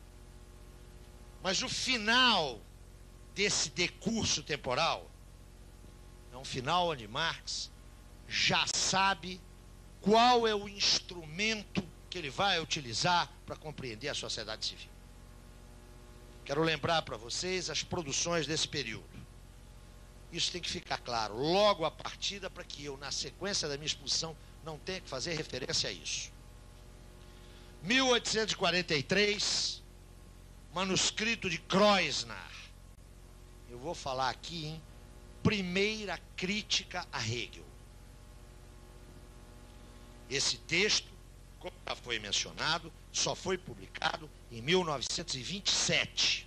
Mas o final desse decurso temporal é um final onde Marx já sabe qual é o instrumento que ele vai utilizar para compreender a sociedade civil. Quero lembrar para vocês as produções desse período. Isso tem que ficar claro logo à partida para que eu, na sequência da minha exposição, não tenha que fazer referência a isso. 1843, manuscrito de Kreuzner. Eu vou falar aqui em Primeira Crítica a Hegel. Esse texto, como já foi mencionado, só foi publicado em 1927.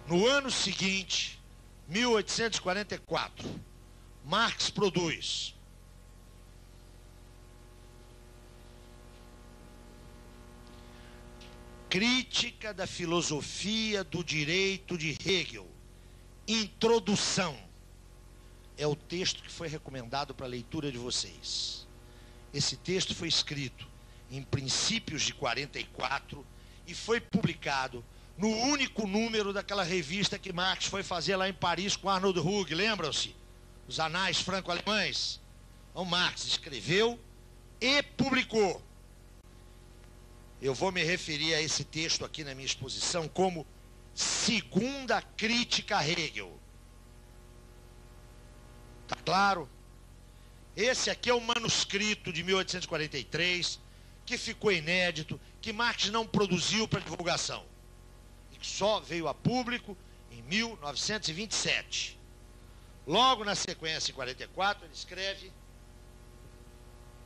No ano seguinte, 1844, Marx produz Crítica da Filosofia do Direito de Hegel, Introdução. É o texto que foi recomendado para a leitura de vocês. Esse texto foi escrito em princípios de 44 e foi publicado no único número daquela revista que Marx foi fazer lá em Paris com Arnold Hug, lembram-se? Os Anais Franco-Alemães. Então Marx escreveu e publicou. Eu vou me referir a esse texto aqui na minha exposição como Segunda Crítica a Hegel. Tá claro? Esse aqui é o manuscrito de 1843, que ficou inédito, que Marx não produziu para divulgação. Só veio a público em 1927. Logo na sequência, em 44, ele escreve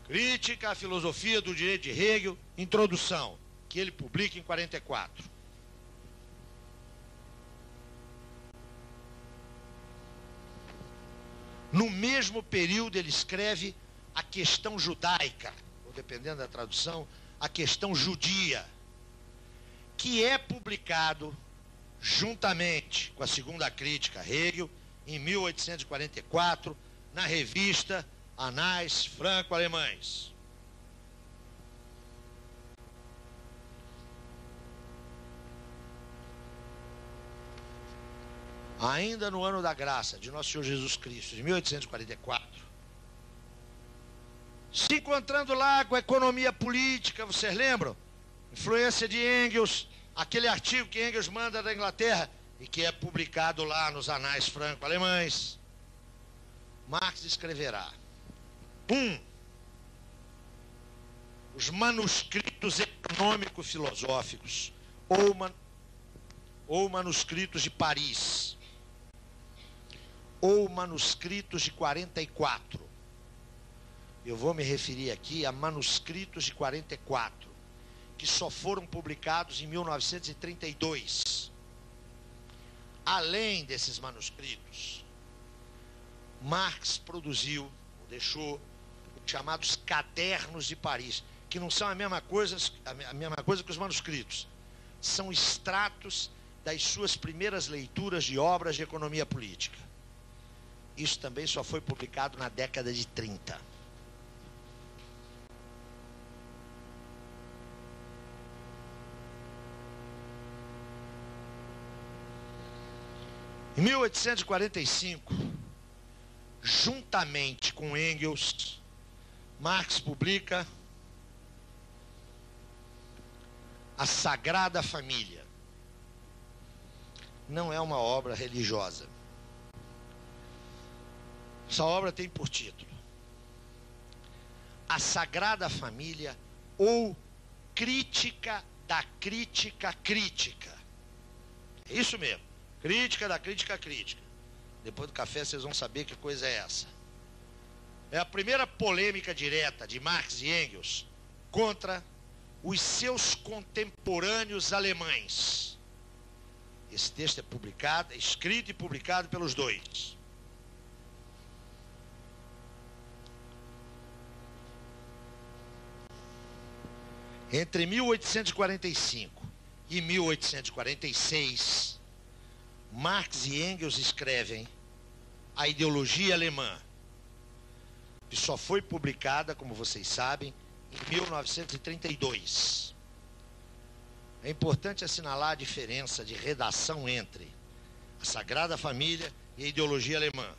Crítica à Filosofia do Direito de Hegel, Introdução, que ele publica em 44. No mesmo período, ele escreve A Questão Judaica, ou dependendo da tradução, A Questão Judia, que é publicado juntamente com a Segunda Crítica a Hegel, em 1844, na revista Anais Franco-Alemães. Ainda no ano da graça de Nosso Senhor Jesus Cristo, de 1844, se encontrando lá com a economia política, vocês lembram? Influência de Engels, aquele artigo que Engels manda da Inglaterra e que é publicado lá nos Anais Franco-Alemães. Marx escreverá: 1. Os manuscritos econômico-filosóficos ou manuscritos de Paris, ou manuscritos de 44. Eu vou me referir aqui a manuscritos de 44, que só foram publicados em 1932. Além desses manuscritos, Marx produziu, deixou, os chamados Cadernos de Paris, que não são a mesma coisa que os manuscritos. São extratos das suas primeiras leituras de obras de economia política. Isso também só foi publicado na década de 30. Em 1845, juntamente com Engels, Marx publica A Sagrada Família. Não é uma obra religiosa. Essa obra tem por título A Sagrada Família ou Crítica da Crítica Crítica. É isso mesmo. Crítica da Crítica Crítica. Depois do café vocês vão saber que coisa é essa. É a primeira polêmica direta de Marx e Engels contra os seus contemporâneos alemães. Esse texto é publicado, é escrito e publicado pelos dois. Entre 1845 e 1846, Marx e Engels escrevem A Ideologia Alemã, que só foi publicada, como vocês sabem, em 1932. É importante assinalar a diferença de redação entre a Sagrada Família e a Ideologia Alemã.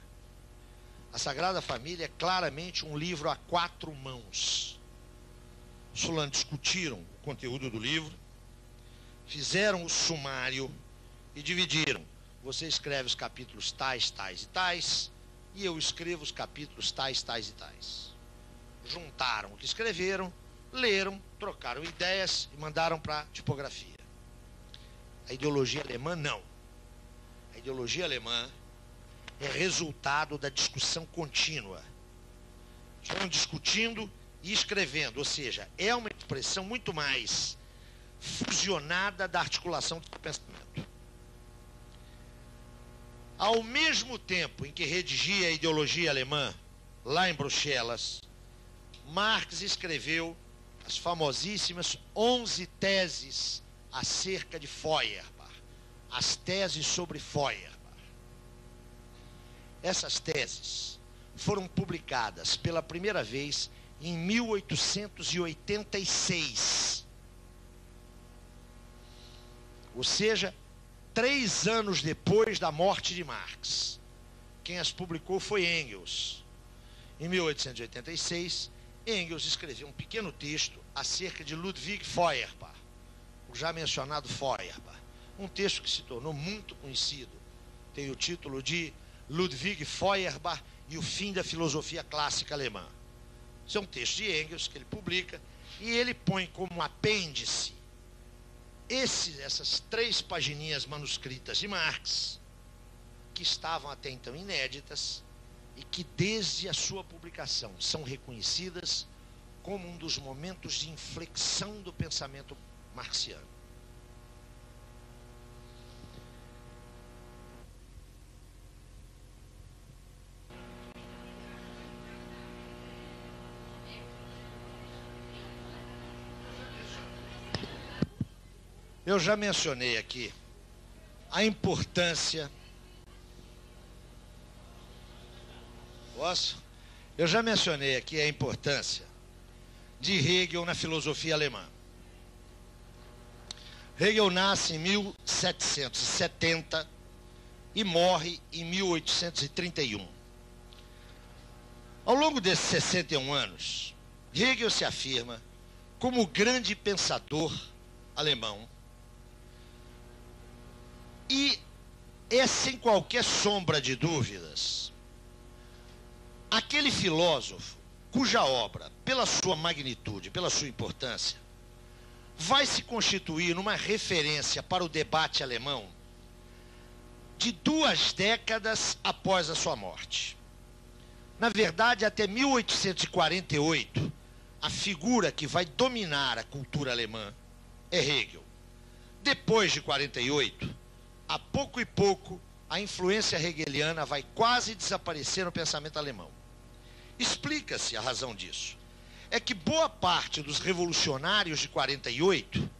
A Sagrada Família é claramente um livro a 4 mãos. Os fulanos discutiram o conteúdo do livro, fizeram o sumário e dividiram. Você escreve os capítulos tais, tais e tais, e eu escrevo os capítulos tais, tais e tais. Juntaram o que escreveram, leram, trocaram ideias e mandaram para a tipografia. A ideologia alemã, não. A ideologia alemã é resultado da discussão contínua. Estão discutindo e escrevendo, ou seja, é uma expressão muito mais fusionada da articulação do pensamento. Ao mesmo tempo em que redigia a ideologia alemã, lá em Bruxelas, Marx escreveu as famosíssimas 11 teses acerca de Feuerbach, as teses sobre Feuerbach. Essas teses foram publicadas pela primeira vez em 1886. Ou seja, 3 anos depois da morte de Marx. Quem as publicou foi Engels. Em 1886, Engels escreveu um pequeno texto acerca de Ludwig Feuerbach, o já mencionado Feuerbach. Um texto que se tornou muito conhecido. Tem o título de Ludwig Feuerbach e o fim da filosofia clássica alemã. Isso é um texto de Engels que ele publica e ele põe como apêndice essas 3 pagininhas manuscritas de Marx, que estavam até então inéditas e que desde a sua publicação são reconhecidas como um dos momentos de inflexão do pensamento marxiano. Eu já mencionei aqui a importância. Posso? Eu já mencionei aqui a importância de Hegel na filosofia alemã. Hegel nasce em 1770 e morre em 1831. Ao longo desses 61 anos, Hegel se afirma como o grande pensador alemão. E é, sem qualquer sombra de dúvidas, aquele filósofo cuja obra, pela sua magnitude, pela sua importância, vai se constituir numa referência para o debate alemão de 2 décadas após a sua morte. Na verdade, até 1848, a figura que vai dominar a cultura alemã é Hegel. Depois de 48, a pouco e pouco, a influência hegeliana vai quase desaparecer no pensamento alemão. Explica-se a razão disso. É que boa parte dos revolucionários de 48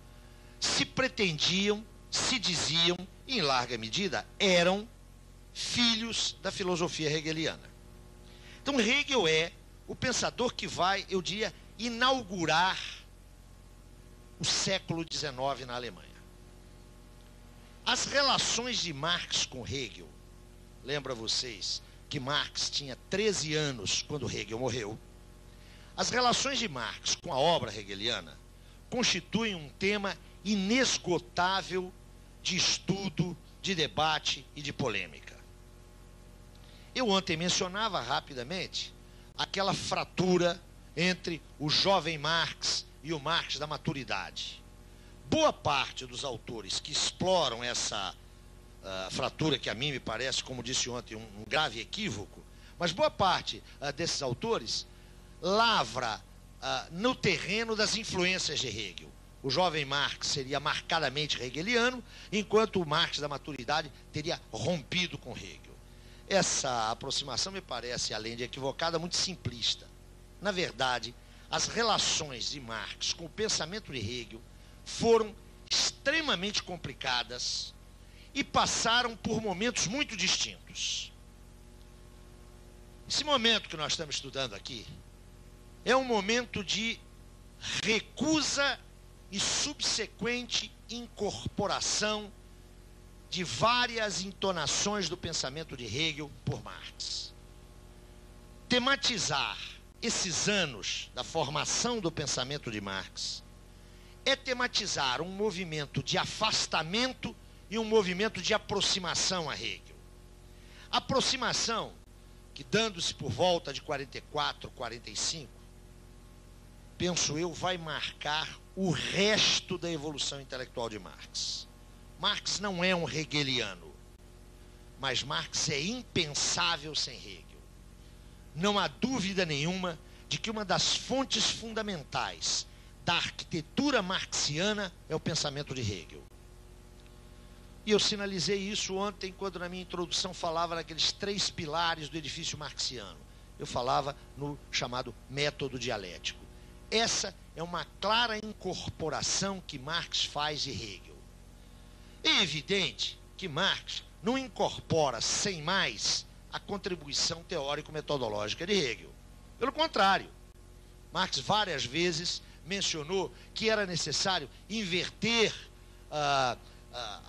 se pretendiam, se diziam, em larga medida, eram filhos da filosofia hegeliana. Então Hegel é o pensador que vai, eu diria, inaugurar o século XIX na Alemanha. As relações de Marx com Hegel, lembra vocês que Marx tinha 13 anos quando Hegel morreu. As relações de Marx com a obra hegeliana constituem um tema inesgotável de estudo, de debate e de polêmica. Eu ontem mencionava rapidamente aquela fratura entre o jovem Marx e o Marx da maturidade. Boa parte dos autores que exploram essa fratura, que a mim me parece, como disse ontem, um grave equívoco, mas boa parte desses autores lavra no terreno das influências de Hegel. O jovem Marx seria marcadamente hegeliano, enquanto o Marx da maturidade teria rompido com Hegel. Essa aproximação me parece, além de equivocada, muito simplista. Na verdade, as relações de Marx com o pensamento de Hegel foram extremamente complicadas e passaram por momentos muito distintos. Esse momento que nós estamos estudando aqui é um momento de recusa e subsequente incorporação de várias entonações do pensamento de Hegel por Marx. Tematizar esses anos da formação do pensamento de Marx é tematizar um movimento de afastamento e um movimento de aproximação a Hegel. Aproximação que, dando-se por volta de 44, 45, penso eu, vai marcar o resto da evolução intelectual de Marx. Marx não é um hegeliano, mas Marx é impensável sem Hegel. Não há dúvida nenhuma de que uma das fontes fundamentais da arquitetura marxiana é o pensamento de Hegel. E eu sinalizei isso ontem, quando na minha introdução falava naqueles 3 pilares do edifício marxiano. Eu falava no chamado método dialético. Essa é uma clara incorporação que Marx faz de Hegel. É evidente que Marx não incorpora sem mais a contribuição teórico-metodológica de Hegel. Pelo contrário, Marx várias vezes mencionou que era necessário inverter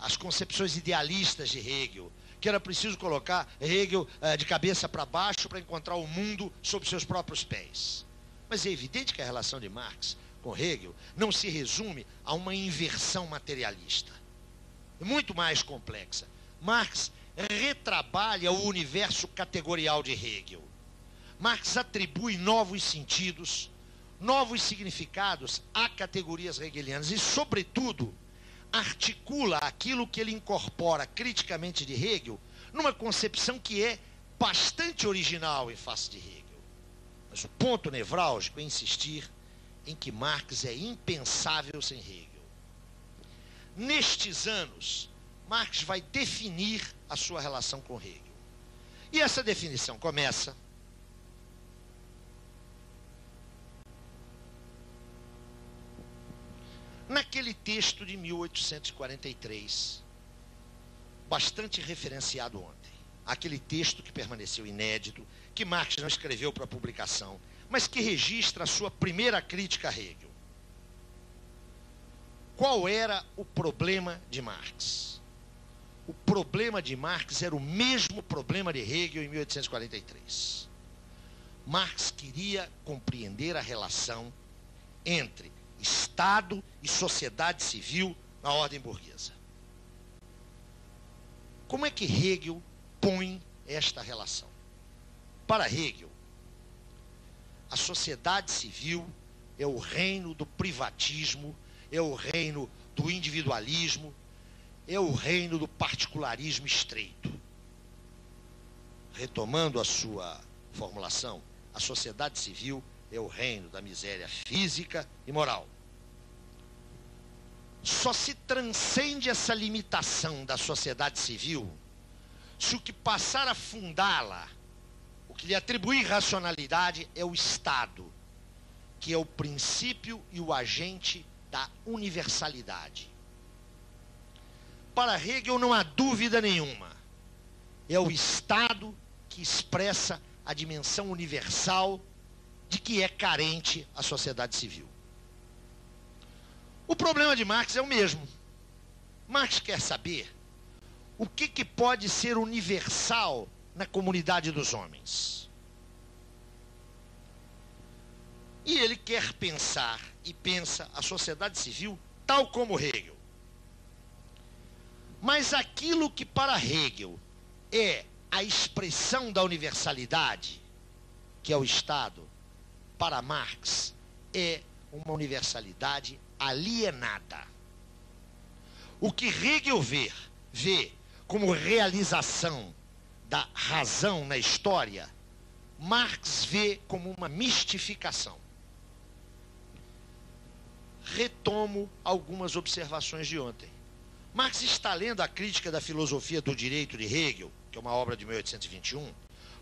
as concepções idealistas de Hegel, que era preciso colocar Hegel de cabeça para baixo para encontrar o mundo sob seus próprios pés. Mas é evidente que a relação de Marx com Hegel não se resume a uma inversão materialista. É muito mais complexa. Marx retrabalha o universo categorial de Hegel. Marx atribui novos sentidos, novos significados a categorias hegelianas e, sobretudo, articula aquilo que ele incorpora criticamente de Hegel numa concepção que é bastante original em face de Hegel. Mas o ponto nevrálgico é insistir em que Marx é impensável sem Hegel. Nestes anos, Marx vai definir a sua relação com Hegel. E essa definição começa naquele texto de 1843, bastante referenciado ontem. Aquele texto que permaneceu inédito, que Marx não escreveu para publicação, mas que registra a sua primeira crítica a Hegel. Qual era o problema de Marx? O problema de Marx era o mesmo problema de Hegel em 1843. Marx queria compreender a relação entre Estado e sociedade civil na ordem burguesa. Como é que Hegel põe esta relação? Para Hegel, a sociedade civil é o reino do privatismo, é o reino do individualismo, é o reino do particularismo estreito. Retomando a sua formulação, a sociedade civil é o reino da miséria física e moral. Só se transcende essa limitação da sociedade civil se o que passar a fundá-la, o que lhe atribuir racionalidade, é o Estado, que é o princípio e o agente da universalidade. Para Hegel não há dúvida nenhuma. É o Estado que expressa a dimensão universal de que é carente a sociedade civil. O problema de Marx é o mesmo. Marx quer saber o que pode ser universal na comunidade dos homens. E ele quer pensar, e pensa, a sociedade civil tal como Hegel. Mas aquilo que para Hegel é a expressão da universalidade, que é o Estado, para Marx é uma universalidade alienada. O que Hegel vê como realização da razão na história, Marx vê como uma mistificação. Retomo algumas observações de ontem. Marx está lendo a Crítica da Filosofia do Direito de Hegel, que é uma obra de 1821,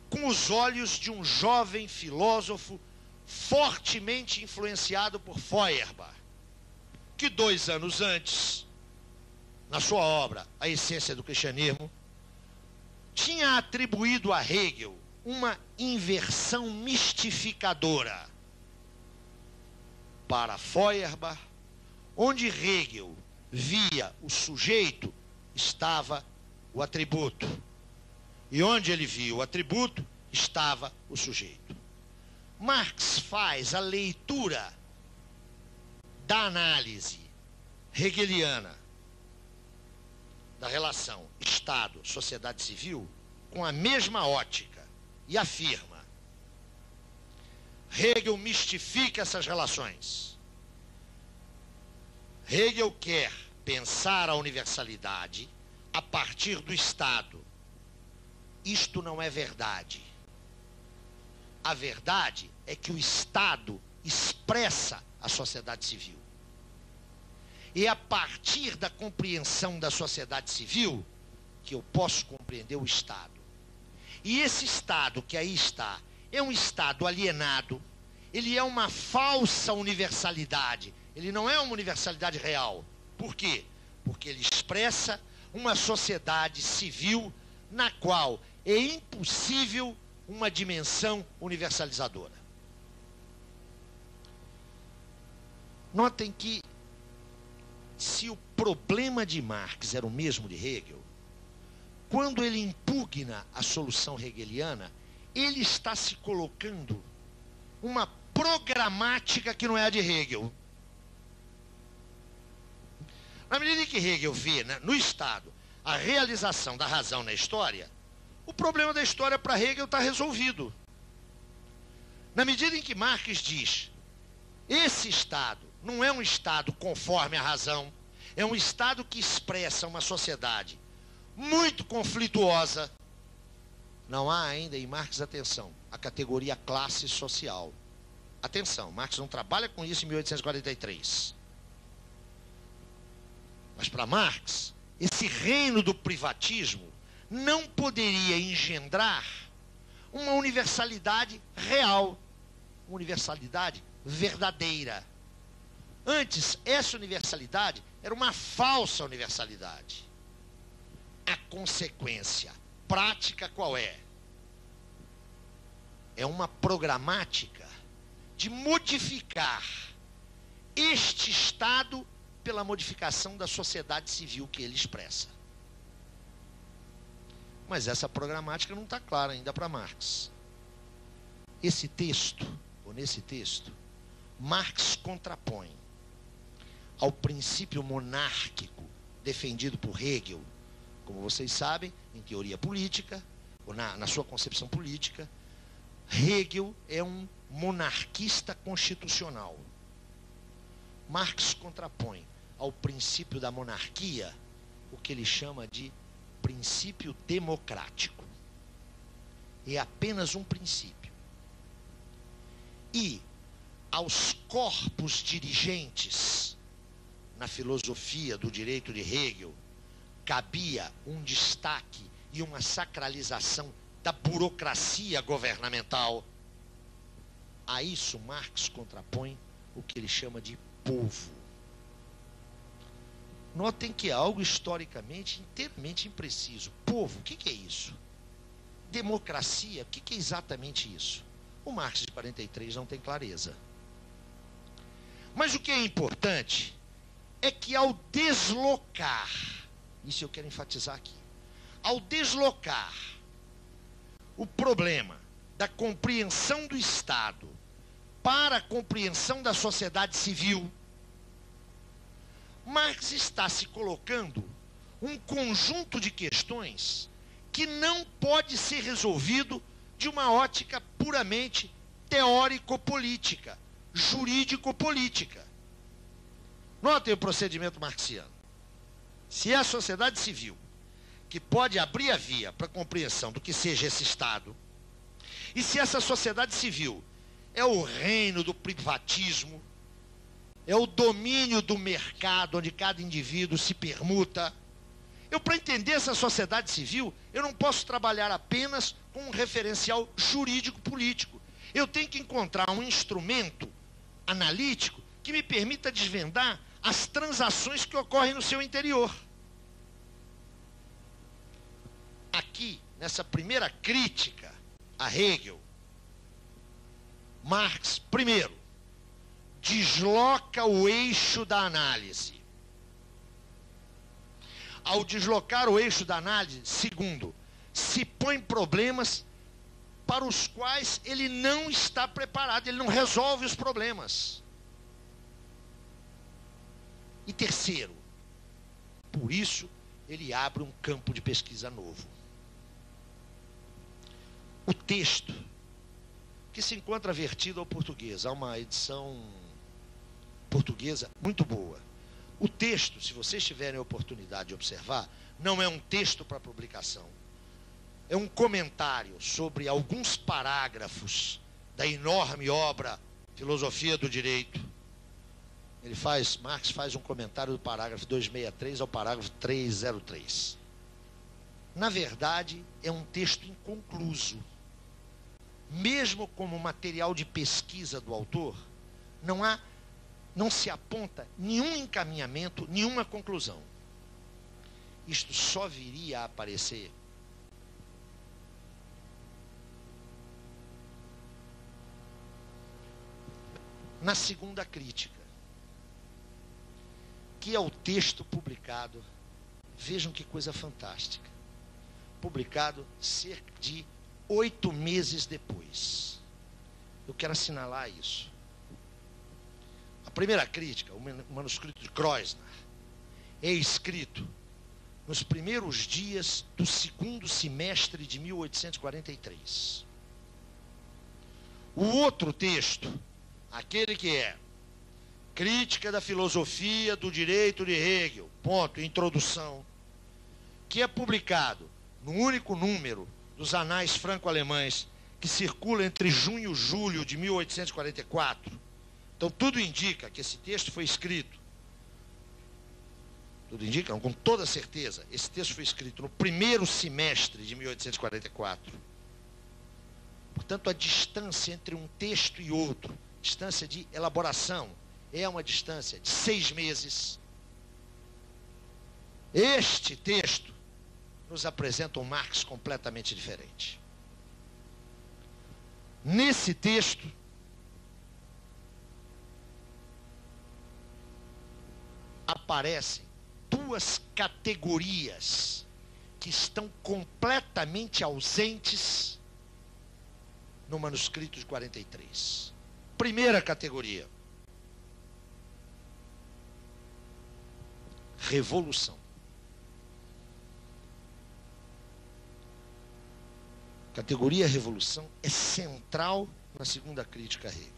com os olhos de um jovem filósofo fortemente influenciado por Feuerbach, que 2 anos antes na sua obra A Essência do Cristianismo, tinha atribuído a Hegel uma inversão mistificadora. Para Feuerbach, onde Hegel via o sujeito, estava o atributo. E onde ele via o atributo, estava o sujeito. Marx faz a leitura da análise hegeliana da relação Estado-sociedade civil com a mesma ótica e afirma: Hegel mistifica essas relações. Hegel quer pensar a universalidade a partir do Estado. Isto não é verdade. A verdade é que o Estado expressa a sociedade civil. E a partir da compreensão da sociedade civil que eu posso compreender o Estado. E esse Estado que aí está é um Estado alienado, ele é uma falsa universalidade, ele não é uma universalidade real. Por quê? Porque ele expressa uma sociedade civil na qual é impossível uma dimensão universalizadora. Notem que, se o problema de Marx era o mesmo de Hegel, quando ele impugna a solução hegeliana, ele está se colocando uma programática que não é a de Hegel. Na medida em que Hegel vê, né, no Estado a realização da razão na história, o problema da história para Hegel está resolvido. Na medida em que Marx diz: esse Estado não é um Estado conforme a razão, é um Estado que expressa uma sociedade muito conflituosa. Não há ainda em Marx, atenção, a categoria classe social. Atenção, Marx não trabalha com isso em 1843. Mas para Marx, esse reino do privatismo não poderia engendrar uma universalidade real, uma universalidade verdadeira. Antes, essa universalidade era uma falsa universalidade. A consequência prática qual é? É uma programática de modificar este Estado pela modificação da sociedade civil que ele expressa. Mas essa programática não está clara ainda para Marx. Esse texto, ou nesse texto, Marx contrapõe ao princípio monárquico defendido por Hegel. Como vocês sabem, em teoria política, ou na sua concepção política, Hegel é um monarquista constitucional. Marx contrapõe ao princípio da monarquia o que ele chama de princípio democrático. É apenas um princípio. E aos corpos dirigentes, na filosofia do direito de Hegel, cabia um destaque e uma sacralização da burocracia governamental. A isso Marx contrapõe o que ele chama de povo. Notem que é algo historicamente inteiramente impreciso. Povo, o que é isso? Democracia, o que é exatamente isso? O Marx de 43 não tem clareza. Mas o que é importante é que ao deslocar, isso eu quero enfatizar aqui, ao deslocar o problema da compreensão do Estado para a compreensão da sociedade civil, Marx está se colocando um conjunto de questões que não pode ser resolvido de uma ótica puramente teórico-política, jurídico-política. Notem o procedimento marxiano. Se é a sociedade civil que pode abrir a via para a compreensão do que seja esse Estado, e se essa sociedade civil é o reino do privatismo, é o domínio do mercado onde cada indivíduo se permuta, para entender essa sociedade civil, eu não posso trabalhar apenas com um referencial jurídico-político. Eu tenho que encontrar um instrumento analítico que me permita desvendar as transações que ocorrem no seu interior. aqui, nessa primeira crítica a Hegel, Marx, primeiro, desloca o eixo da análise. Ao deslocar o eixo da análise, segundo, se põe problemas para os quais ele não está preparado, ele não resolve os problemas. E terceiro, por isso, ele abre um campo de pesquisa novo. O texto, que se encontra vertido ao português, há uma edição portuguesa muito boa. O texto, se vocês tiverem a oportunidade de observar, não é um texto para publicação. É um comentário sobre alguns parágrafos da enorme obra Filosofia do Direito. Marx faz um comentário do parágrafo 263 ao parágrafo 303. Na verdade, é um texto inconcluso. Mesmo como material de pesquisa do autor, não se aponta nenhum encaminhamento, nenhuma conclusão. Isto só viria a aparecer na segunda crítica, que é o texto publicado, vejam que coisa fantástica, publicado cerca de 8 meses depois. Eu quero assinalar isso. A primeira crítica, o manuscrito de Kreuzner, é escrito nos primeiros dias do segundo semestre de 1843. O outro texto, aquele que é Crítica da Filosofia do Direito de Hegel, ponto, introdução, que é publicado no único número dos Anais Franco-Alemães, que circula entre junho e julho de 1844. Então, tudo indica que esse texto foi escrito, tudo indica, não, com toda certeza, esse texto foi escrito no primeiro semestre de 1844. Portanto, a distância entre um texto e outro, distância de elaboração, é uma distância de 6 meses. Este texto nos apresenta um Marx completamente diferente. Nesse texto, aparecem 2 categorias que estão completamente ausentes no manuscrito de 43. Primeira categoria: revolução. Categoria revolução é central na segunda crítica a Hegel.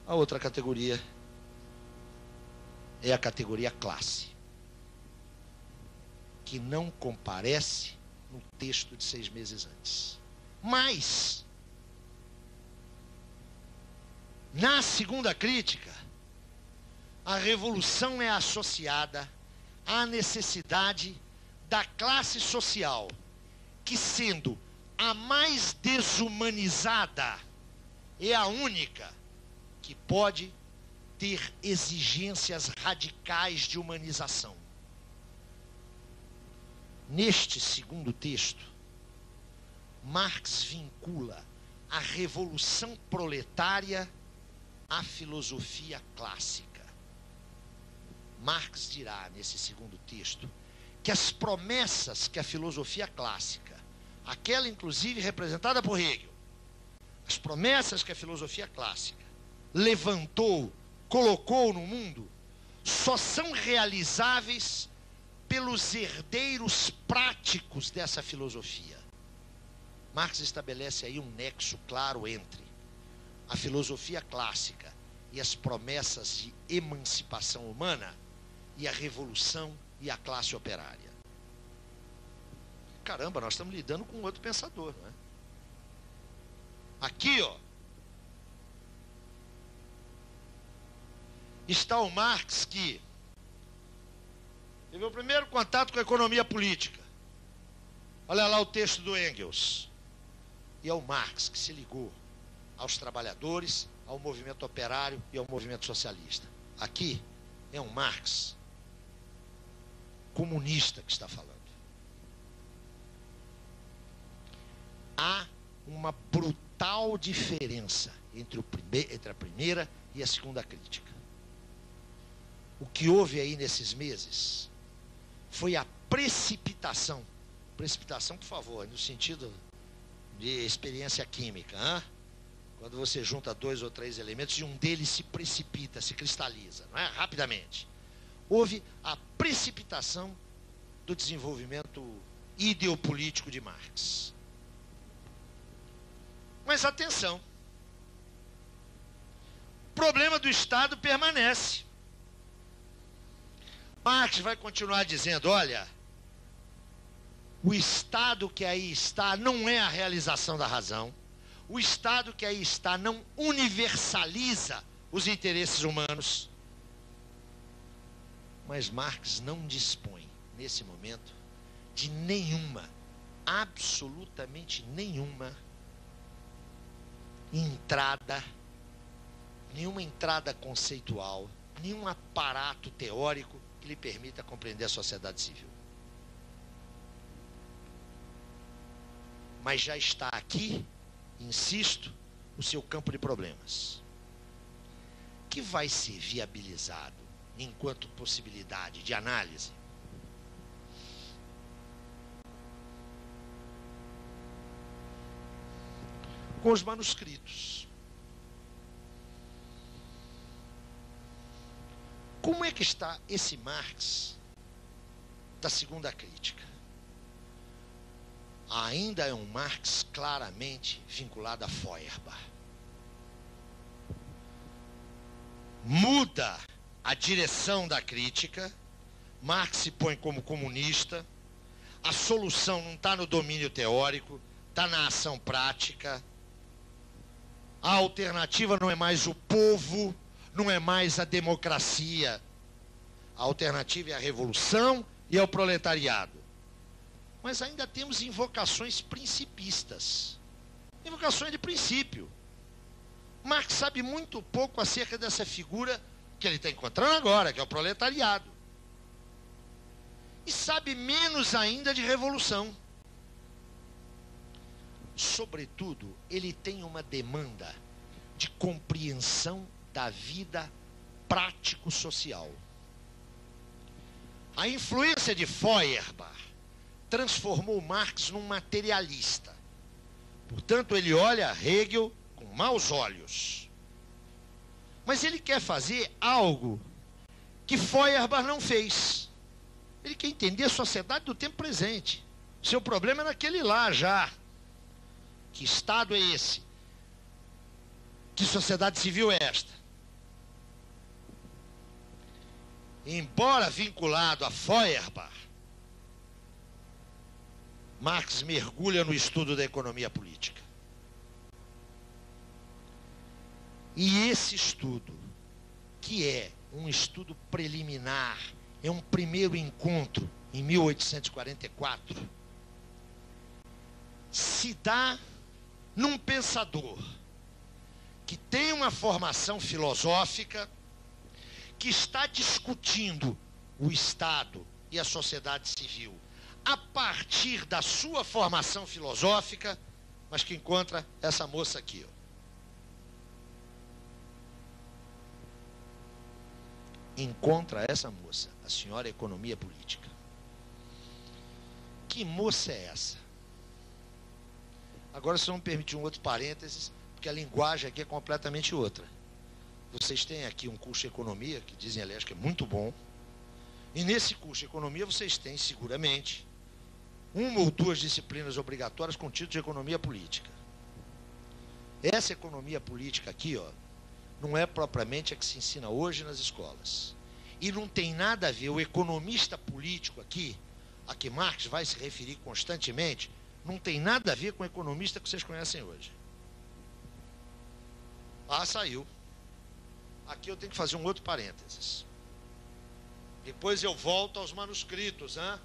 A outra categoria é a categoria classe, que não comparece no texto de 6 meses antes. Mas, na segunda crítica, a revolução é associada à necessidade da classe social, que, sendo a mais desumanizada, é a única que pode ter exigências radicais de humanização. Neste segundo texto, Marx vincula a revolução proletária à filosofia clássica. Marx dirá, nesse segundo texto, que as promessas que a filosofia clássica, aquela inclusive representada por Hegel, as promessas que a filosofia clássica levantou, colocou no mundo, só são realizáveis pelos herdeiros práticos dessa filosofia. Marx estabelece aí um nexo claro entre a filosofia clássica e as promessas de emancipação humana e a revolução e a classe operária. Caramba, nós estamos lidando com outro pensador, não é? Aqui, ó, está o Marx, que teve o primeiro contato com a economia política. Olha lá o texto do Engels. E é o Marx que se ligou aos trabalhadores, ao movimento operário e ao movimento socialista. Aqui é um Marx comunista que está falando. há uma brutal diferença entre a primeira e a segunda crítica. O que houve aí nesses meses foi a precipitação. Precipitação, por favor, no sentido de experiência química, hein? Quando você junta 2 ou 3 elementos e um deles se precipita, se cristaliza, não é? Rapidamente. Houve a precipitação do desenvolvimento ideopolítico de Marx. Mas atenção, o problema do Estado permanece. Marx vai continuar dizendo, olha, o Estado que aí está não é a realização da razão. O Estado que aí está não universaliza os interesses humanos. Mas Marx não dispõe, nesse momento, de nenhuma, absolutamente nenhuma nenhuma entrada conceitual, nenhum aparato teórico que lhe permita compreender a sociedade civil. Mas já está aqui, insisto, o seu campo de problemas, que vai ser viabilizado enquanto possibilidade de análise com os manuscritos. Como é que está esse Marx da segunda crítica? Ainda é um Marx claramente vinculado a Feuerbach. Muda a direção da crítica, Marx se põe como comunista, a solução não está no domínio teórico, está na ação prática. A alternativa não é mais o povo, não é mais a democracia. A alternativa é a revolução e é o proletariado. Mas ainda temos invocações principistas. Invocações de princípio. Marx sabe muito pouco acerca dessa figura que ele está encontrando agora, que é o proletariado. E sabe menos ainda de revolução. Sobretudo, ele tem uma demanda de compreensão da vida prático-social. A influência de Feuerbach transformou Marx num materialista. Portanto, ele olha Hegel com maus olhos. Mas ele quer fazer algo que Feuerbach não fez. Ele quer entender a sociedade do tempo presente. Seu problema é naquele lá já. Que Estado é esse? Que sociedade civil é esta? Embora vinculado a Feuerbach, Marx mergulha no estudo da economia política. E esse estudo, que é um estudo preliminar, é um primeiro encontro em 1844, se dá num pensador que tem uma formação filosófica, que está discutindo o Estado e a sociedade civil a partir da sua formação filosófica, mas que encontra essa moça aqui, ó. Encontra essa moça, a senhora economia política. Que moça é essa? Agora, se vão me permitir um outro parênteses, porque a linguagem aqui é completamente outra. Vocês têm aqui um curso de economia, que dizem, aliás, que é muito bom. E nesse curso de economia vocês têm, seguramente, 1 ou 2 disciplinas obrigatórias com título de economia política. Essa economia política aqui, ó, não é propriamente a que se ensina hoje nas escolas. E não tem nada a ver, o economista político aqui, a que Marx vai se referir constantemente, não tem nada a ver com o economista que vocês conhecem hoje. Ah, saiu. Aqui eu tenho que fazer um outro parênteses. Depois eu volto aos manuscritos, hein?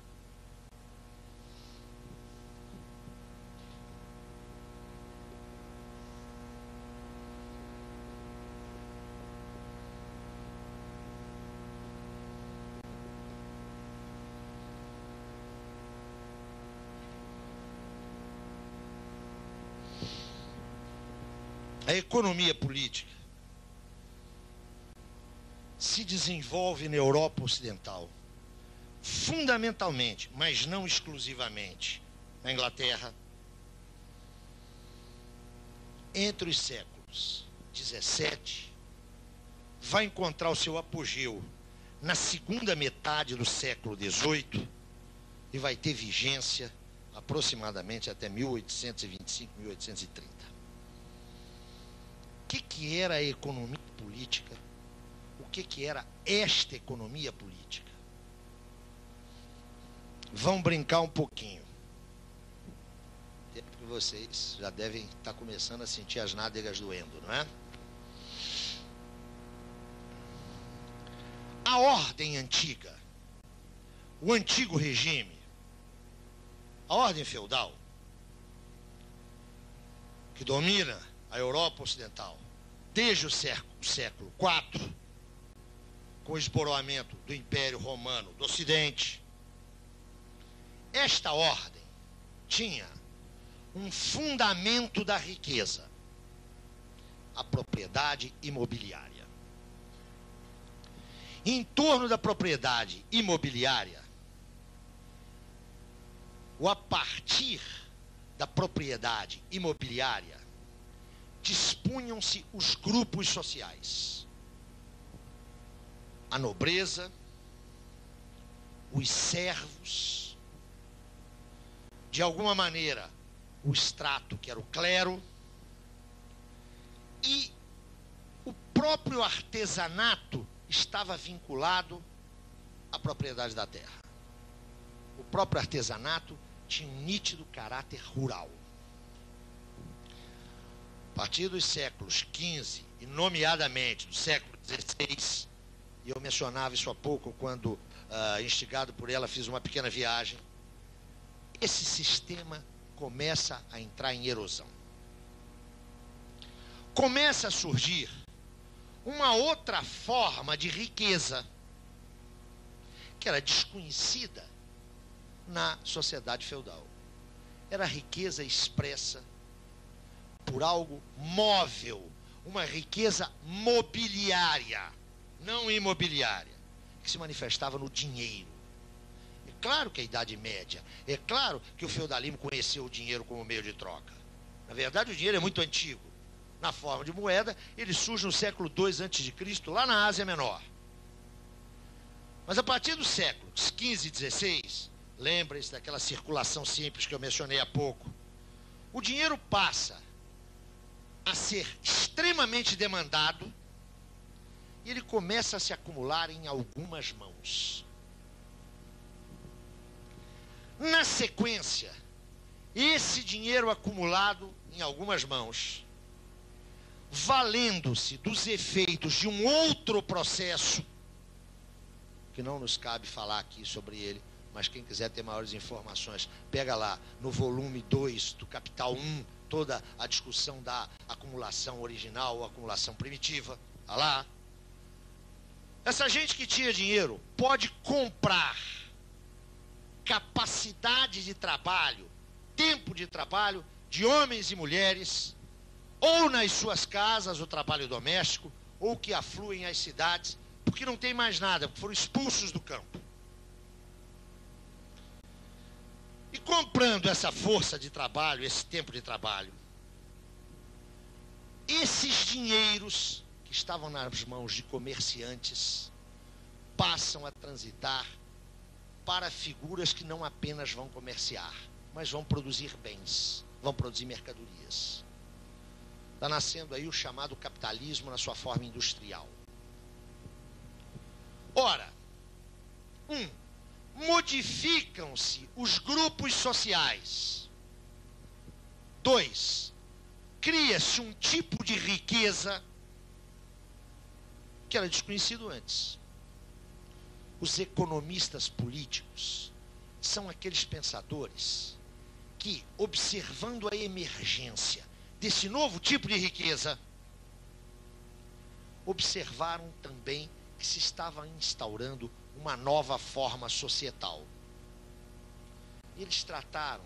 A economia política se desenvolve na Europa Ocidental, fundamentalmente, mas não exclusivamente, na Inglaterra, entre os séculos 17, vai encontrar o seu apogeu na segunda metade do século 18 e vai ter vigência aproximadamente até 1825, 1830. O que era a economia política? O que era esta economia política? Vão brincar um pouquinho. Porque vocês já devem estar começando a sentir as nádegas doendo, não é? A ordem antiga, o antigo regime, a ordem feudal, que domina a Europa Ocidental desde o século IV, com o esboroamento do Império Romano do Ocidente, esta ordem tinha um fundamento da riqueza, a propriedade imobiliária. Em torno da propriedade imobiliária, ou a partir da propriedade imobiliária, dispunham-se os grupos sociais. A nobreza, os servos, de alguma maneira, o extrato, que era o clero, e o próprio artesanato estava vinculado à propriedade da terra. O próprio artesanato tinha um nítido caráter rural. A partir dos séculos XV, e nomeadamente do século XVI, e eu mencionava isso há pouco, quando, instigado por ela, fiz uma pequena viagem, esse sistema começa a entrar em erosão. Começa a surgir uma outra forma de riqueza que era desconhecida na sociedade feudal. Era a riqueza expressa por algo móvel, uma riqueza mobiliária, não imobiliária, que se manifestava no dinheiro. É claro que a Idade Média, é claro que o feudalismo conheceu o dinheiro como meio de troca. Na verdade, o dinheiro é muito antigo. Na forma de moeda, ele surge no século II a.C., lá na Ásia Menor. Mas a partir dos séculos XV e XVI, lembrem-se daquela circulação simples que eu mencionei há pouco, o dinheiro passa a ser extremamente demandado e ele começa a se acumular em algumas mãos. Na sequência, esse dinheiro acumulado em algumas mãos, valendo-se dos efeitos de um outro processo, que não nos cabe falar aqui sobre ele, mas quem quiser ter maiores informações, pega lá no volume 2 do Capital 1, toda a discussão da acumulação original ou acumulação primitiva. Olha lá. Essa gente que tinha dinheiro pode comprar capacidade de trabalho, tempo de trabalho de homens e mulheres, ou nas suas casas, o trabalho doméstico, ou que afluem às cidades, porque não tem mais nada, porque foram expulsos do campo. E comprando essa força de trabalho, esse tempo de trabalho, esses dinheiros que estavam nas mãos de comerciantes passam a transitar para figuras que não apenas vão comerciar, mas vão produzir bens, vão produzir mercadorias. Está nascendo aí o chamado capitalismo na sua forma industrial. Ora, modificam-se os grupos sociais. 2, cria-se um tipo de riqueza que era desconhecido antes. Os economistas políticos são aqueles pensadores que, observando a emergência desse novo tipo de riqueza, observaram também que se estava instaurando uma nova forma societal. Eles trataram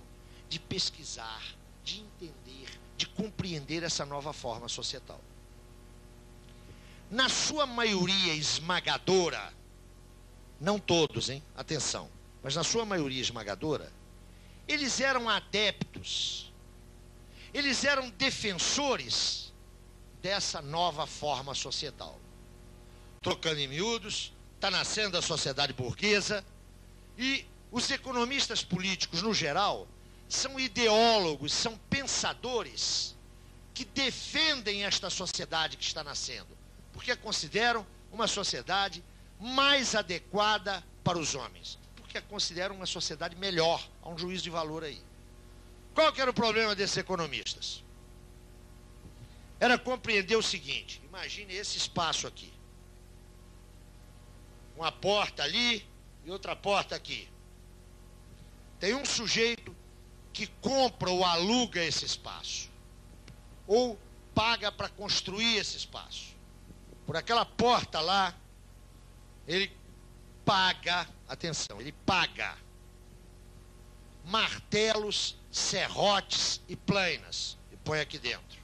de pesquisar, de entender, de compreender essa nova forma societal. Na sua maioria esmagadora, não todos, hein? Atenção, mas na sua maioria esmagadora, eles eram adeptos, eles eram defensores dessa nova forma societal. Trocando em miúdos, está nascendo a sociedade burguesa, e os economistas políticos, no geral, são ideólogos, são pensadores que defendem esta sociedade que está nascendo, porque a consideram uma sociedade mais adequada para os homens, porque a consideram uma sociedade melhor, há um juízo de valor aí. Qual que era o problema desses economistas? Era compreender o seguinte: imagine esse espaço aqui, uma porta ali e outra porta aqui. Tem um sujeito que compra ou aluga esse espaço, ou paga para construir esse espaço. Por aquela porta lá, ele paga, atenção, ele paga martelos, serrotes e plainas e põe aqui dentro.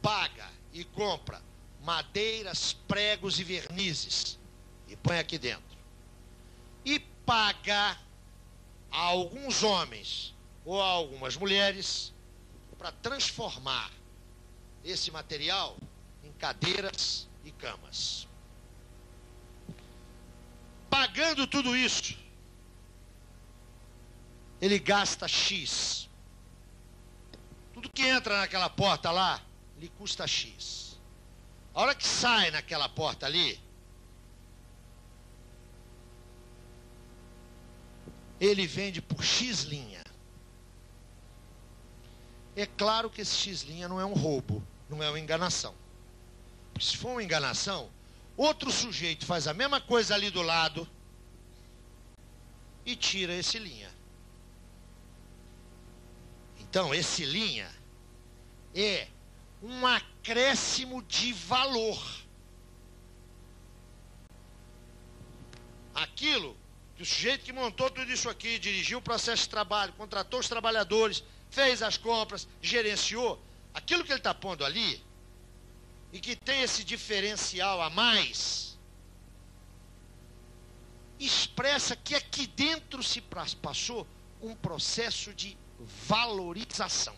Paga e compra madeiras, pregos e vernizes e põe aqui dentro. E paga a alguns homens ou a algumas mulheres para transformar esse material em cadeiras e camas. Pagando tudo isso, ele gasta X. Tudo que entra naquela porta lá, lhe custa X. A hora que sai naquela porta ali, ele vende por X linha. É claro que esse X linha não é um roubo, não é uma enganação. Porque se for uma enganação, outro sujeito faz a mesma coisa ali do lado e tira esse linha. Então, esse linha é um acréscimo de valor. Aquilo que o sujeito que montou tudo isso aqui, dirigiu o processo de trabalho, contratou os trabalhadores, fez as compras, gerenciou, aquilo que ele está pondo ali, e que tem esse diferencial a mais, expressa que aqui dentro se passou um processo de valorização.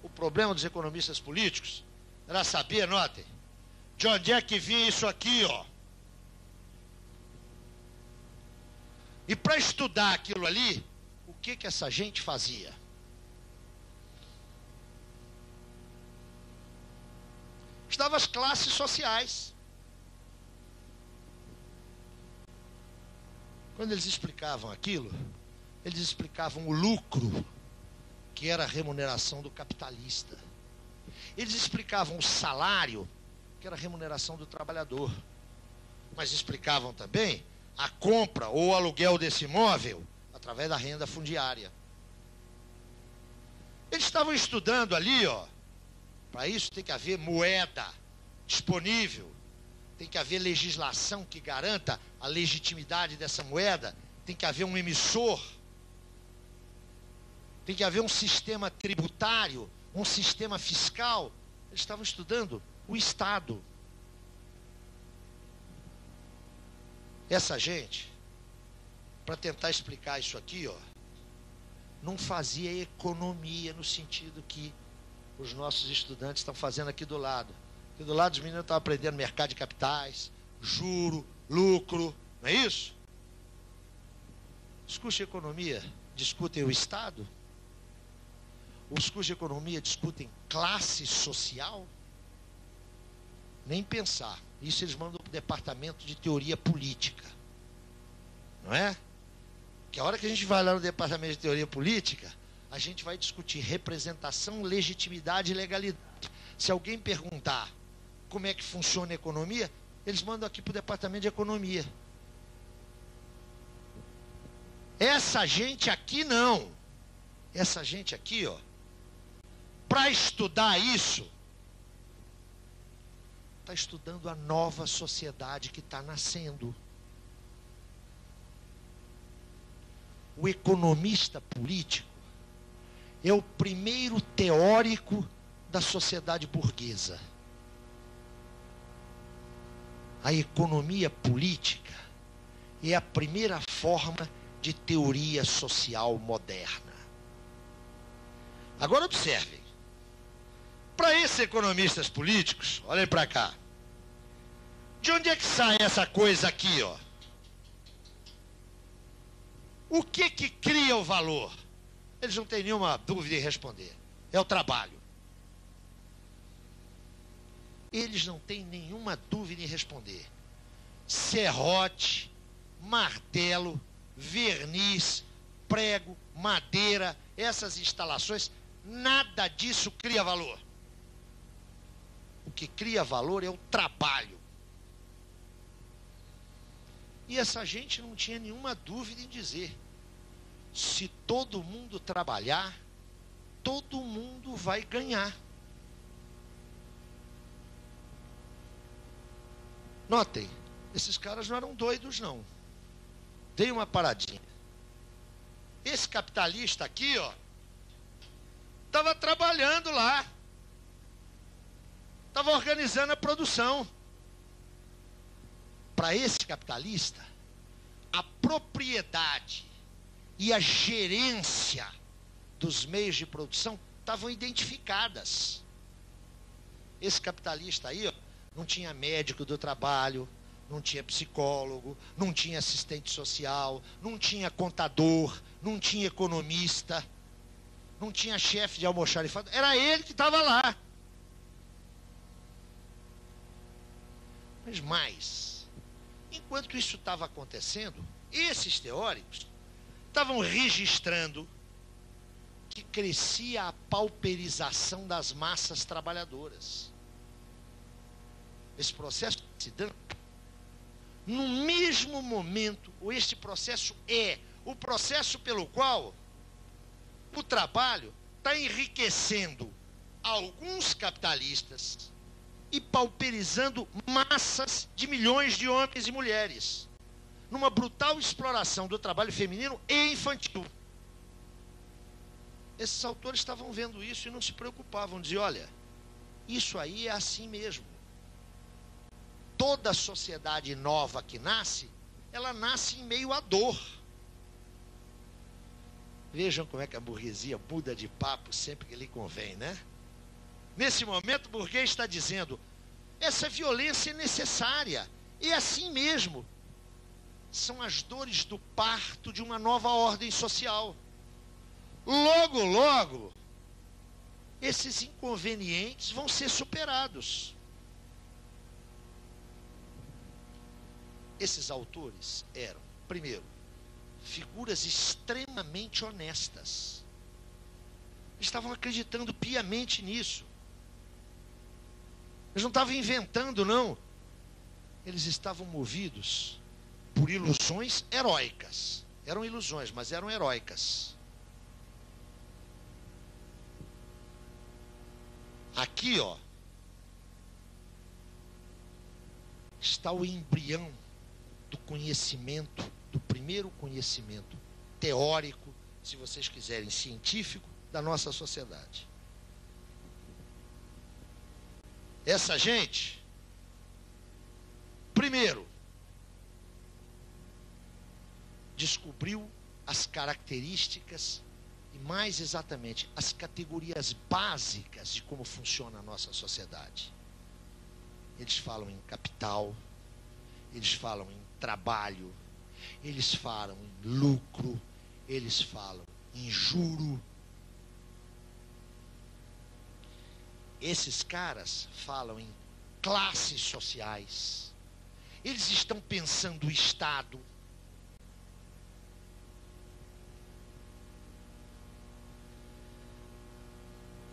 O problema dos economistas políticos era saber, notem, de onde é que vinha isso aqui, ó. E para estudar aquilo ali, o que que essa gente fazia? Estudava as classes sociais. Quando eles explicavam aquilo, eles explicavam o lucro, que era a remuneração do capitalista. Eles explicavam o salário, que era a remuneração do trabalhador. Mas explicavam também a compra ou o aluguel desse imóvel através da renda fundiária. Eles estavam estudando ali, ó. Para isso tem que haver moeda disponível, tem que haver legislação que garanta a legitimidade dessa moeda, tem que haver um emissor, tem que haver um sistema tributário, um sistema fiscal. Eles estavam estudando o Estado. Essa gente, para tentar explicar isso aqui, ó, não fazia economia no sentido que os nossos estudantes estão fazendo aqui do lado. Aqui do lado os meninos estão aprendendo mercado de capitais, juro, lucro, não é isso? Os cursos de economia discutem o Estado? Os cursos de economia discutem classe social? Nem pensar. Isso eles mandam para o departamento de teoria política. Não é? Que a hora que a gente vai lá no departamento de teoria política, a gente vai discutir representação, legitimidade e legalidade. Se alguém perguntar como é que funciona a economia, eles mandam aqui para o departamento de economia. Essa gente aqui não. Essa gente aqui, ó, para estudar isso, está estudando a nova sociedade que está nascendo. O economista político é o primeiro teórico da sociedade burguesa. A economia política é a primeira forma de teoria social moderna. Agora observem. Para esses economistas políticos, olhem para cá. De onde é que sai essa coisa aqui, ó? O que cria o valor? Eles não têm nenhuma dúvida em responder. É o trabalho. Eles não têm nenhuma dúvida em responder. Serrote, martelo, verniz, prego, madeira, essas instalações, nada disso cria valor. O que cria valor é o trabalho. E essa gente não tinha nenhuma dúvida em dizer: se todo mundo trabalhar, todo mundo vai ganhar. Notem, esses caras não eram doidos, não. Dei uma paradinha. Esse capitalista aqui, ó, estava trabalhando lá. Estava organizando a produção. Para esse capitalista, a propriedade e a gerência dos meios de produção estavam identificadas. Esse capitalista aí, ó, não tinha médico do trabalho, não tinha psicólogo, não tinha assistente social, não tinha contador, não tinha economista, não tinha chefe de almoxarifado. Era ele que estava lá. Mas mais, enquanto isso estava acontecendo, esses teóricos estavam registrando que crescia a pauperização das massas trabalhadoras. Esse processo se dando no mesmo momento, este processo é o processo pelo qual o trabalho está enriquecendo alguns capitalistas e pauperizando massas de milhões de homens e mulheres, numa brutal exploração do trabalho feminino e infantil. Esses autores estavam vendo isso e não se preocupavam, diziam: olha, isso aí é assim mesmo. Toda sociedade nova que nasce, ela nasce em meio à dor. Vejam como é que a burguesia muda de papo sempre que lhe convém, né? Nesse momento, o burguês está dizendo: essa violência é necessária, é assim mesmo. São as dores do parto de uma nova ordem social. Logo, logo, esses inconvenientes vão ser superados. Esses autores eram, primeiro, figuras extremamente honestas. Eles estavam acreditando piamente nisso. Eles não estavam inventando, não. Eles estavam movidos por ilusões heróicas. Eram ilusões, mas eram heróicas. Aqui, ó, está o embrião do conhecimento, do primeiro conhecimento teórico, se vocês quiserem, científico, da nossa sociedade. Essa gente, primeiro, descobriu as características e, mais exatamente, as categorias básicas de como funciona a nossa sociedade. Eles falam em capital, eles falam em trabalho, eles falam em lucro, eles falam em juro. Esses caras falam em classes sociais. Eles estão pensando o Estado.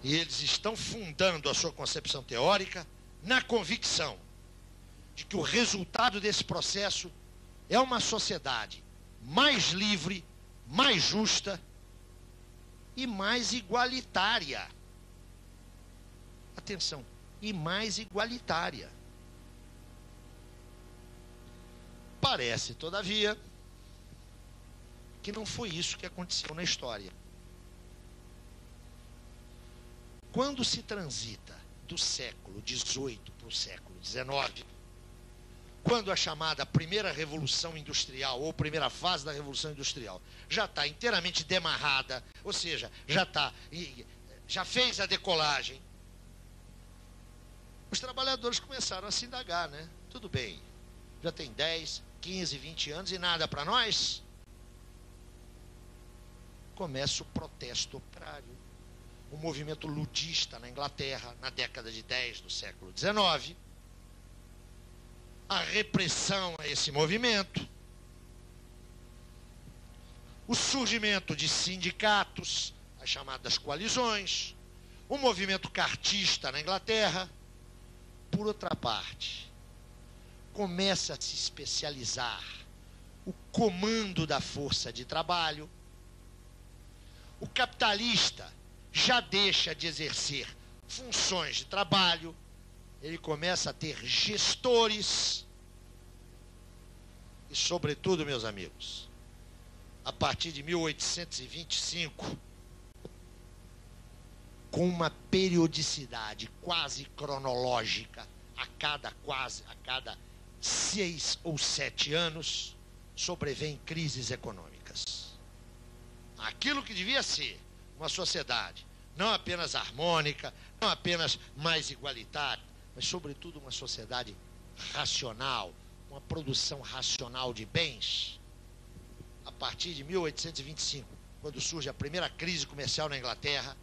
E eles estão fundando a sua concepção teórica na convicção de que o resultado desse processo é uma sociedade mais livre, mais justa e mais igualitária. Atenção, e mais igualitária. Parece, todavia, que não foi isso que aconteceu na história. Quando se transita do século XVIII para o século XIX, quando a chamada primeira revolução industrial, ou primeira fase da revolução industrial, já está inteiramente demarrada, ou seja, já fez a decolagem, os trabalhadores começaram a se indagar, né? Tudo bem, já tem 10, 15, 20 anos e nada para nós. Começa o protesto operário. O movimento ludista na Inglaterra, na década de 10 do século XIX, a repressão a esse movimento, o surgimento de sindicatos, as chamadas coalizões, o movimento cartista na Inglaterra. Por outra parte, começa a se especializar o comando da força de trabalho. O capitalista já deixa de exercer funções de trabalho, ele começa a ter gestores e, sobretudo, meus amigos, a partir de 1825, com uma periodicidade quase cronológica, a cada 6 ou 7 anos, sobrevêm crises econômicas. Aquilo que devia ser uma sociedade não apenas harmônica, não apenas mais igualitária, mas, sobretudo, uma sociedade racional, uma produção racional de bens. A partir de 1825, quando surge a primeira crise comercial na Inglaterra,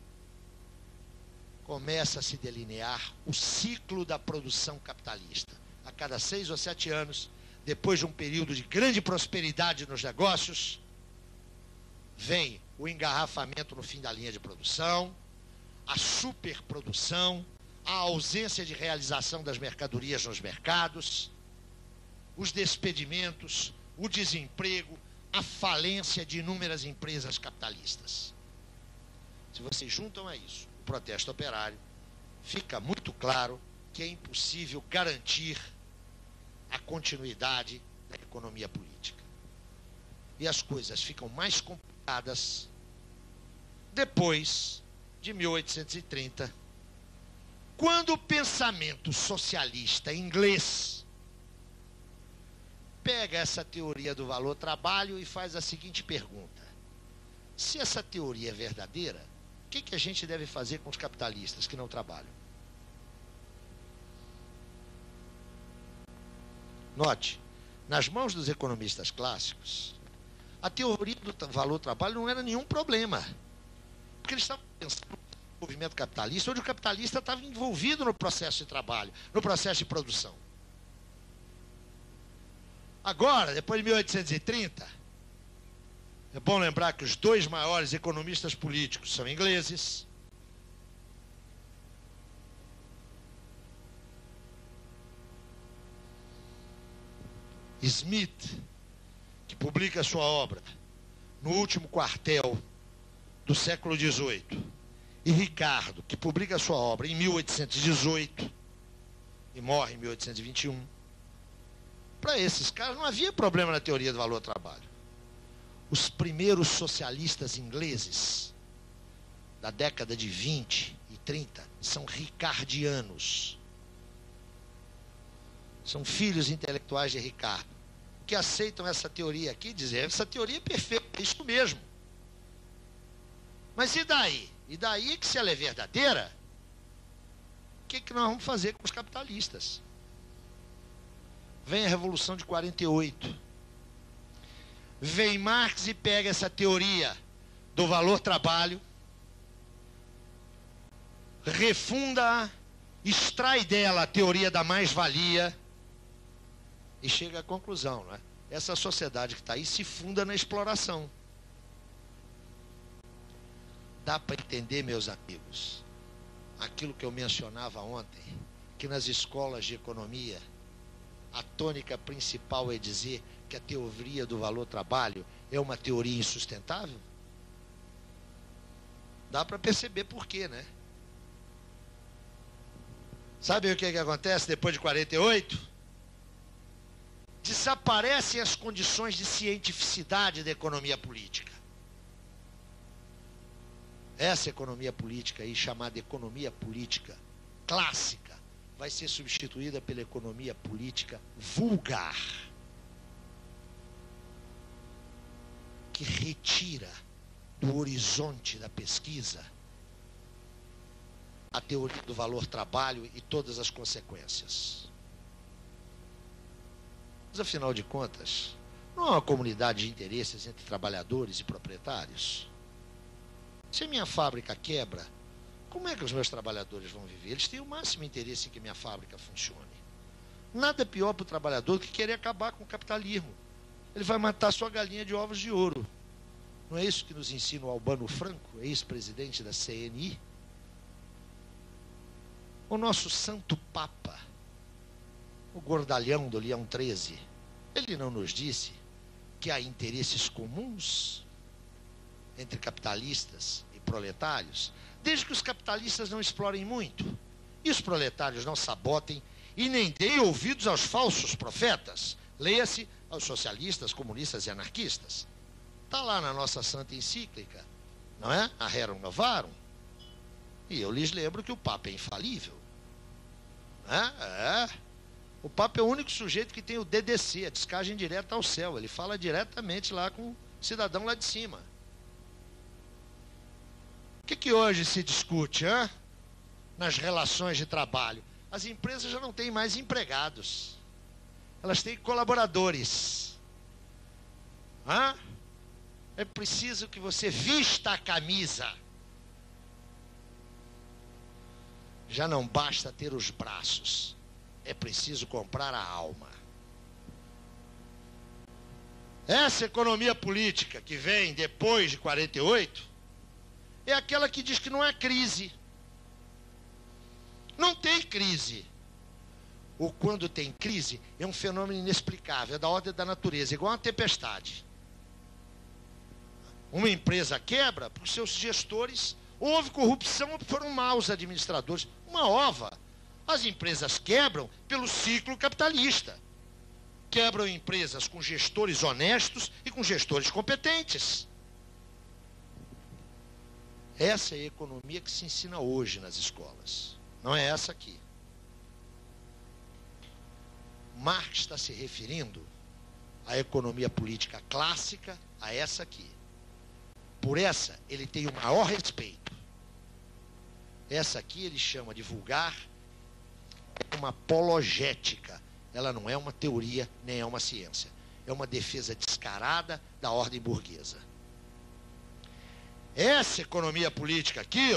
começa a se delinear o ciclo da produção capitalista. A cada 6 ou 7 anos, depois de um período de grande prosperidade nos negócios, vem o engarrafamento no fim da linha de produção, a superprodução, a ausência de realização das mercadorias nos mercados, os despedimentos, o desemprego, a falência de inúmeras empresas capitalistas. Se vocês juntam a isso o protesto operário, fica muito claro que é impossível garantir a continuidade da economia política. E as coisas ficam mais complicadas depois de 1830, quando o pensamento socialista inglês pega essa teoria do valor-trabalho e faz a seguinte pergunta: se essa teoria é verdadeira, o que a gente deve fazer com os capitalistas que não trabalham? Note, nas mãos dos economistas clássicos, a teoria do valor-trabalho não era nenhum problema, porque eles estavam pensando no movimento capitalista, onde o capitalista estava envolvido no processo de trabalho, no processo de produção. Agora, depois de 1830, é bom lembrar que os dois maiores economistas políticos são ingleses. Smith, que publica sua obra no último quartel do século XVIII, e Ricardo, que publica sua obra em 1818 e morre em 1821. Para esses caras não havia problema na teoria do valor-trabalho. Os primeiros socialistas ingleses da década de 20 e 30 são ricardianos. São filhos intelectuais de Ricardo, que aceitam essa teoria aqui e dizem: essa teoria é perfeita, é isso mesmo. Mas e daí? E daí que, se ela é verdadeira, o que nós vamos fazer com os capitalistas? Vem a Revolução de 48. Vem Marx e pega essa teoria do valor-trabalho, refunda-a, extrai dela a teoria da mais-valia e chega à conclusão, não é? Essa sociedade que está aí se funda na exploração. Dá para entender, meus amigos, aquilo que eu mencionava ontem, que nas escolas de economia a tônica principal é dizer que a teoria do valor-trabalho é uma teoria insustentável? Dá para perceber por quê, né? Sabe o que acontece depois de 48? Desaparecem as condições de cientificidade da economia política. Essa economia política aí, chamada economia política clássica, vai ser substituída pela economia política vulgar, que retira do horizonte da pesquisa a teoria do valor-trabalho e todas as consequências. Mas, afinal de contas, não há uma comunidade de interesses entre trabalhadores e proprietários? Se a minha fábrica quebra, como é que os meus trabalhadores vão viver? Eles têm o máximo interesse em que minha fábrica funcione. Nada pior para o trabalhador do que querer acabar com o capitalismo. Ele vai matar sua galinha de ovos de ouro. Não é isso que nos ensina o Albano Franco, ex-presidente da CNI? O nosso santo Papa, o gordalhão do Leão XIII, ele não nos disse que há interesses comuns entre capitalistas e proletários, desde que os capitalistas não explorem muito e os proletários não sabotem e nem deem ouvidos aos falsos profetas, leia-se aos socialistas, comunistas e anarquistas. Está lá na nossa santa encíclica, não é? A Rerum Novarum. E eu lhes lembro que o Papa é infalível. O Papa é o único sujeito que tem o DDC, a descagem direta ao céu. Ele fala diretamente lá com o cidadão lá de cima. O que hoje se discute, nas relações de trabalho? As empresas já não têm mais empregados. Elas têm colaboradores. É preciso que você vista a camisa. Já não basta ter os braços. É preciso comprar a alma. Essa economia política que vem depois de 48 é aquela que diz que não há crise. Não tem crise. Ou quando tem crise, é um fenômeno inexplicável, é da ordem da natureza, igual uma tempestade. Uma empresa quebra porque seus gestores, houve corrupção ou foram maus administradores. Uma ova. As empresas quebram pelo ciclo capitalista. Quebram empresas com gestores honestos e com gestores competentes. Essa é a economia que se ensina hoje nas escolas. Não é essa aqui. Marx está se referindo à economia política clássica, a essa aqui. Por essa, ele tem o maior respeito. Essa aqui ele chama de vulgar, é uma apologética. Ela não é uma teoria, nem é uma ciência. É uma defesa descarada da ordem burguesa. Essa economia política aqui,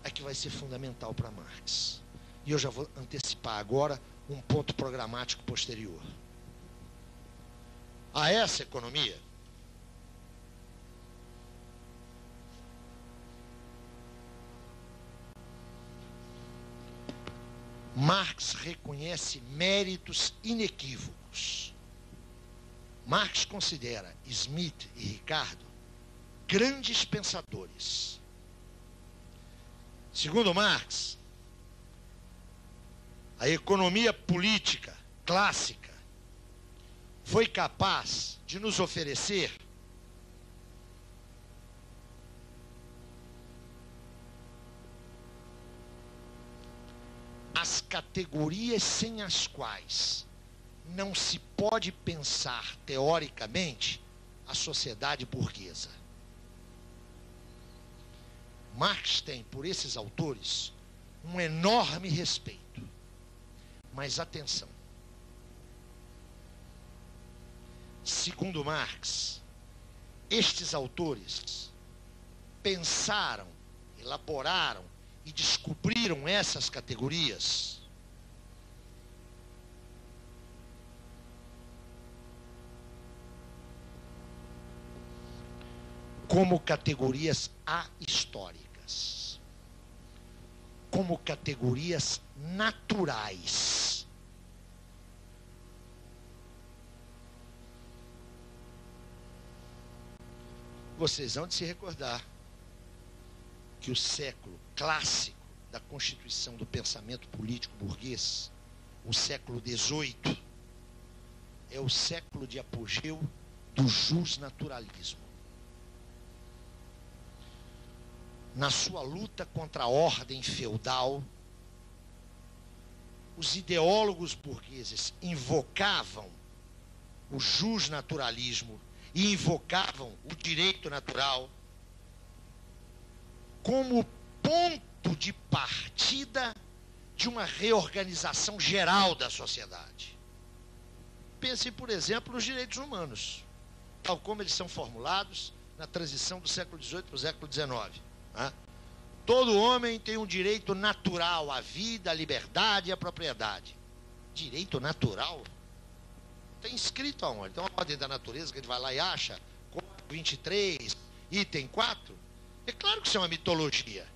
é que vai ser fundamental para Marx. E eu já vou antecipar agora um ponto programático posterior. A essa economia, Marx reconhece méritos inequívocos. Marx considera Smith e Ricardo grandes pensadores. Segundo Marx, a economia política clássica foi capaz de nos oferecer as categorias sem as quais não se pode pensar teoricamente a sociedade burguesa. Marx tem por esses autores um enorme respeito. Mas atenção. Segundo Marx, estes autores pensaram, elaboraram e descobriram essas categorias como categorias ahistóricas, como categorias naturais. Vocês vão de se recordar que o século clássico da constituição do pensamento político burguês, o século XVIII, é o século de apogeu do justnaturalismo. na sua luta contra a ordem feudal, os ideólogos burgueses invocavam o justnaturalismo e invocavam o direito natural como ponto de partida de uma reorganização geral da sociedade. Pense, por exemplo, nos direitos humanos, tal como eles são formulados na transição do século XVIII para o século XIX. Né? Todo homem tem um direito natural à vida, à liberdade e à propriedade. Direito natural? Tem escrito aonde? Então, a ordem da natureza, que a gente vai lá e acha, 23, item 4, é claro que isso é uma mitologia.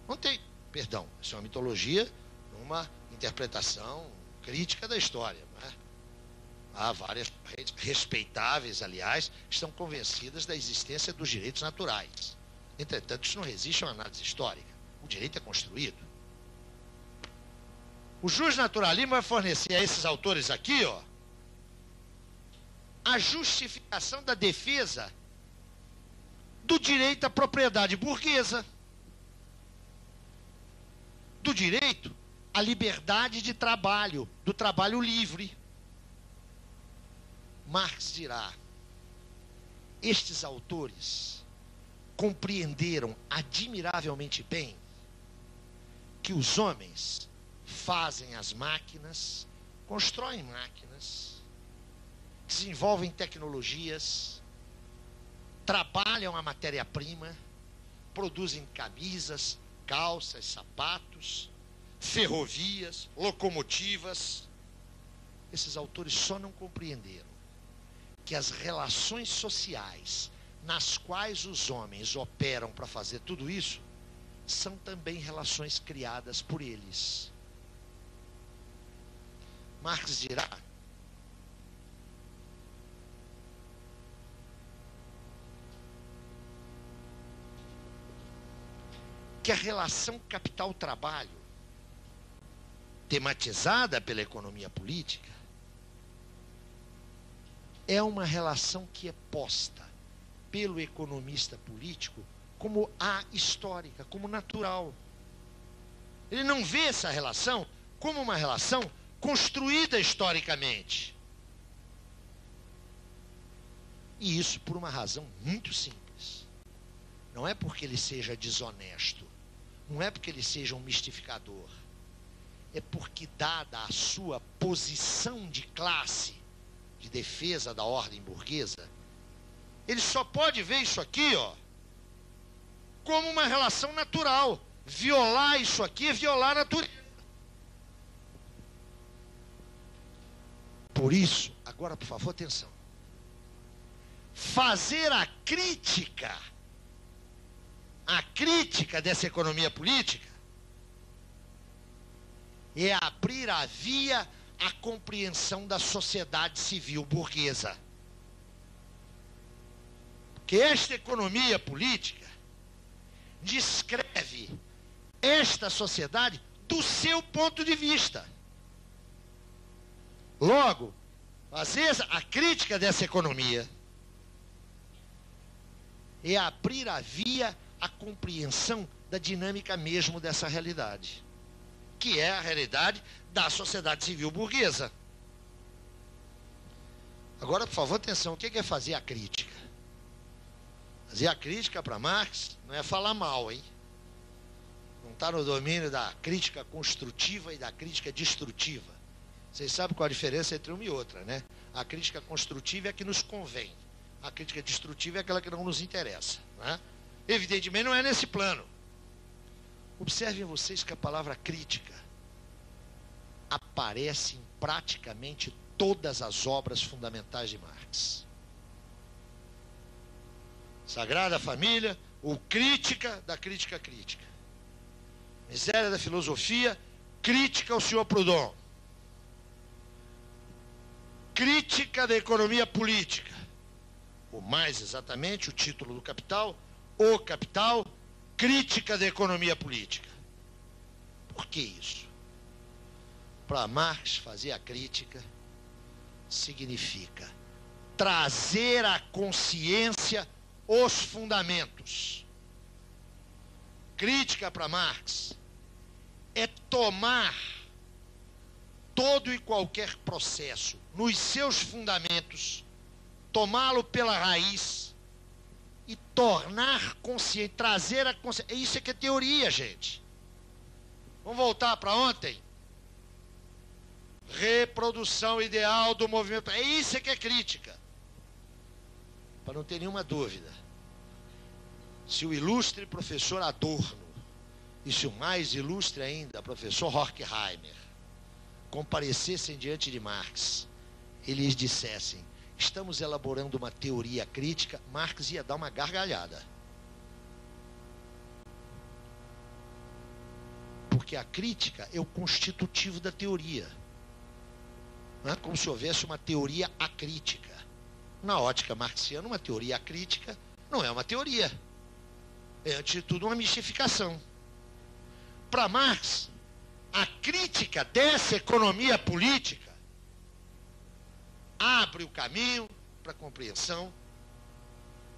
Não tem, perdão, isso é uma mitologia numa interpretação crítica da história. Né? Há várias correntes respeitáveis, aliás, que estão convencidas da existência dos direitos naturais. Entretanto, isso não resiste a uma análise histórica. O direito é construído. O justnaturalismo vai fornecer a esses autores aqui, ó, a justificação da defesa do direito à propriedade burguesa, do direito à liberdade de trabalho, do trabalho livre. Marx dirá: estes autores compreenderam admiravelmente bem que os homens fazem as máquinas, constroem máquinas, desenvolvem tecnologias, trabalham a matéria-prima, produzem camisas, calças, sapatos, ferrovias, locomotivas. Esses autores só não compreenderam que as relações sociais nas quais os homens operam para fazer tudo isso são também relações criadas por eles. Marx dirá que a relação capital-trabalho, tematizada pela economia política, é uma relação que é posta pelo economista político como ahistórica, como natural. Ele não vê essa relação como uma relação construída historicamente. E isso por uma razão muito simples. Não é porque ele seja desonesto, não é porque ele seja um mistificador, é porque, dada a sua posição de classe, de defesa da ordem burguesa, ele só pode ver isso aqui, ó, como uma relação natural. Violar isso aqui é violar a natureza. Por isso, agora, por favor, atenção. Fazer a crítica dessa economia política é abrir a via à compreensão da sociedade civil burguesa. Que esta economia política descreve esta sociedade do seu ponto de vista. Logo, fazer a crítica dessa economia é abrir a via à compreensão da dinâmica mesmo dessa realidade, que é a realidade da sociedade civil burguesa. Agora, por favor, atenção, o que é fazer a crítica? Fazer a crítica para Marx não é falar mal, hein? Não está no domínio da crítica construtiva e da crítica destrutiva. Vocês sabem qual a diferença entre uma e outra, né? A crítica construtiva é a que nos convém. A crítica destrutiva é aquela que não nos interessa, né? Evidentemente não é nesse plano. Observem vocês que a palavra crítica aparece em praticamente todas as obras fundamentais de Marx. Sagrada Família, ou Crítica da Crítica Crítica. Miséria da Filosofia, Crítica ao Sr. Proudhon. Crítica da Economia Política. Ou mais exatamente, o título do Capital, O Capital, Crítica da Economia Política. Por que isso? Para Marx, fazer a crítica significa trazer à consciência os fundamentos Crítica para Marx é tomar todo e qualquer processo nos seus fundamentos, tomá-lo pela raiz e tornar consciente, trazer a consciência. Isso é que é teoria, gente. Vamos voltar para ontem? Reprodução ideal do movimento. É isso que é crítica. Para não ter nenhuma dúvida. Se o ilustre professor Adorno, e se o mais ilustre ainda, professor Horkheimer, comparecessem diante de Marx, eles dissessem: estamos elaborando uma teoria crítica, Marx ia dar uma gargalhada. Porque a crítica é o constitutivo da teoria. Não é como se houvesse uma teoria acrítica. Na ótica marxiana, uma teoria acrítica não é uma teoria. É, antes de tudo, uma mistificação. Para Marx, a crítica dessa economia política abre o caminho para a compreensão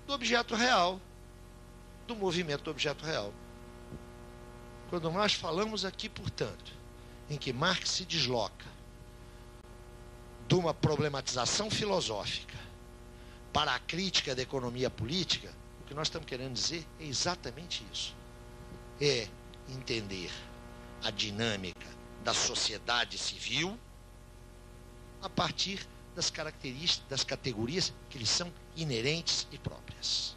do objeto real, do movimento do objeto real. Quando nós falamos aqui, portanto, em que Marx se desloca de uma problematização filosófica para a crítica da economia política, o que nós estamos querendo dizer é exatamente isso. É entender a dinâmica da sociedade civil a partir das características, das categorias que lhes são inerentes e próprias.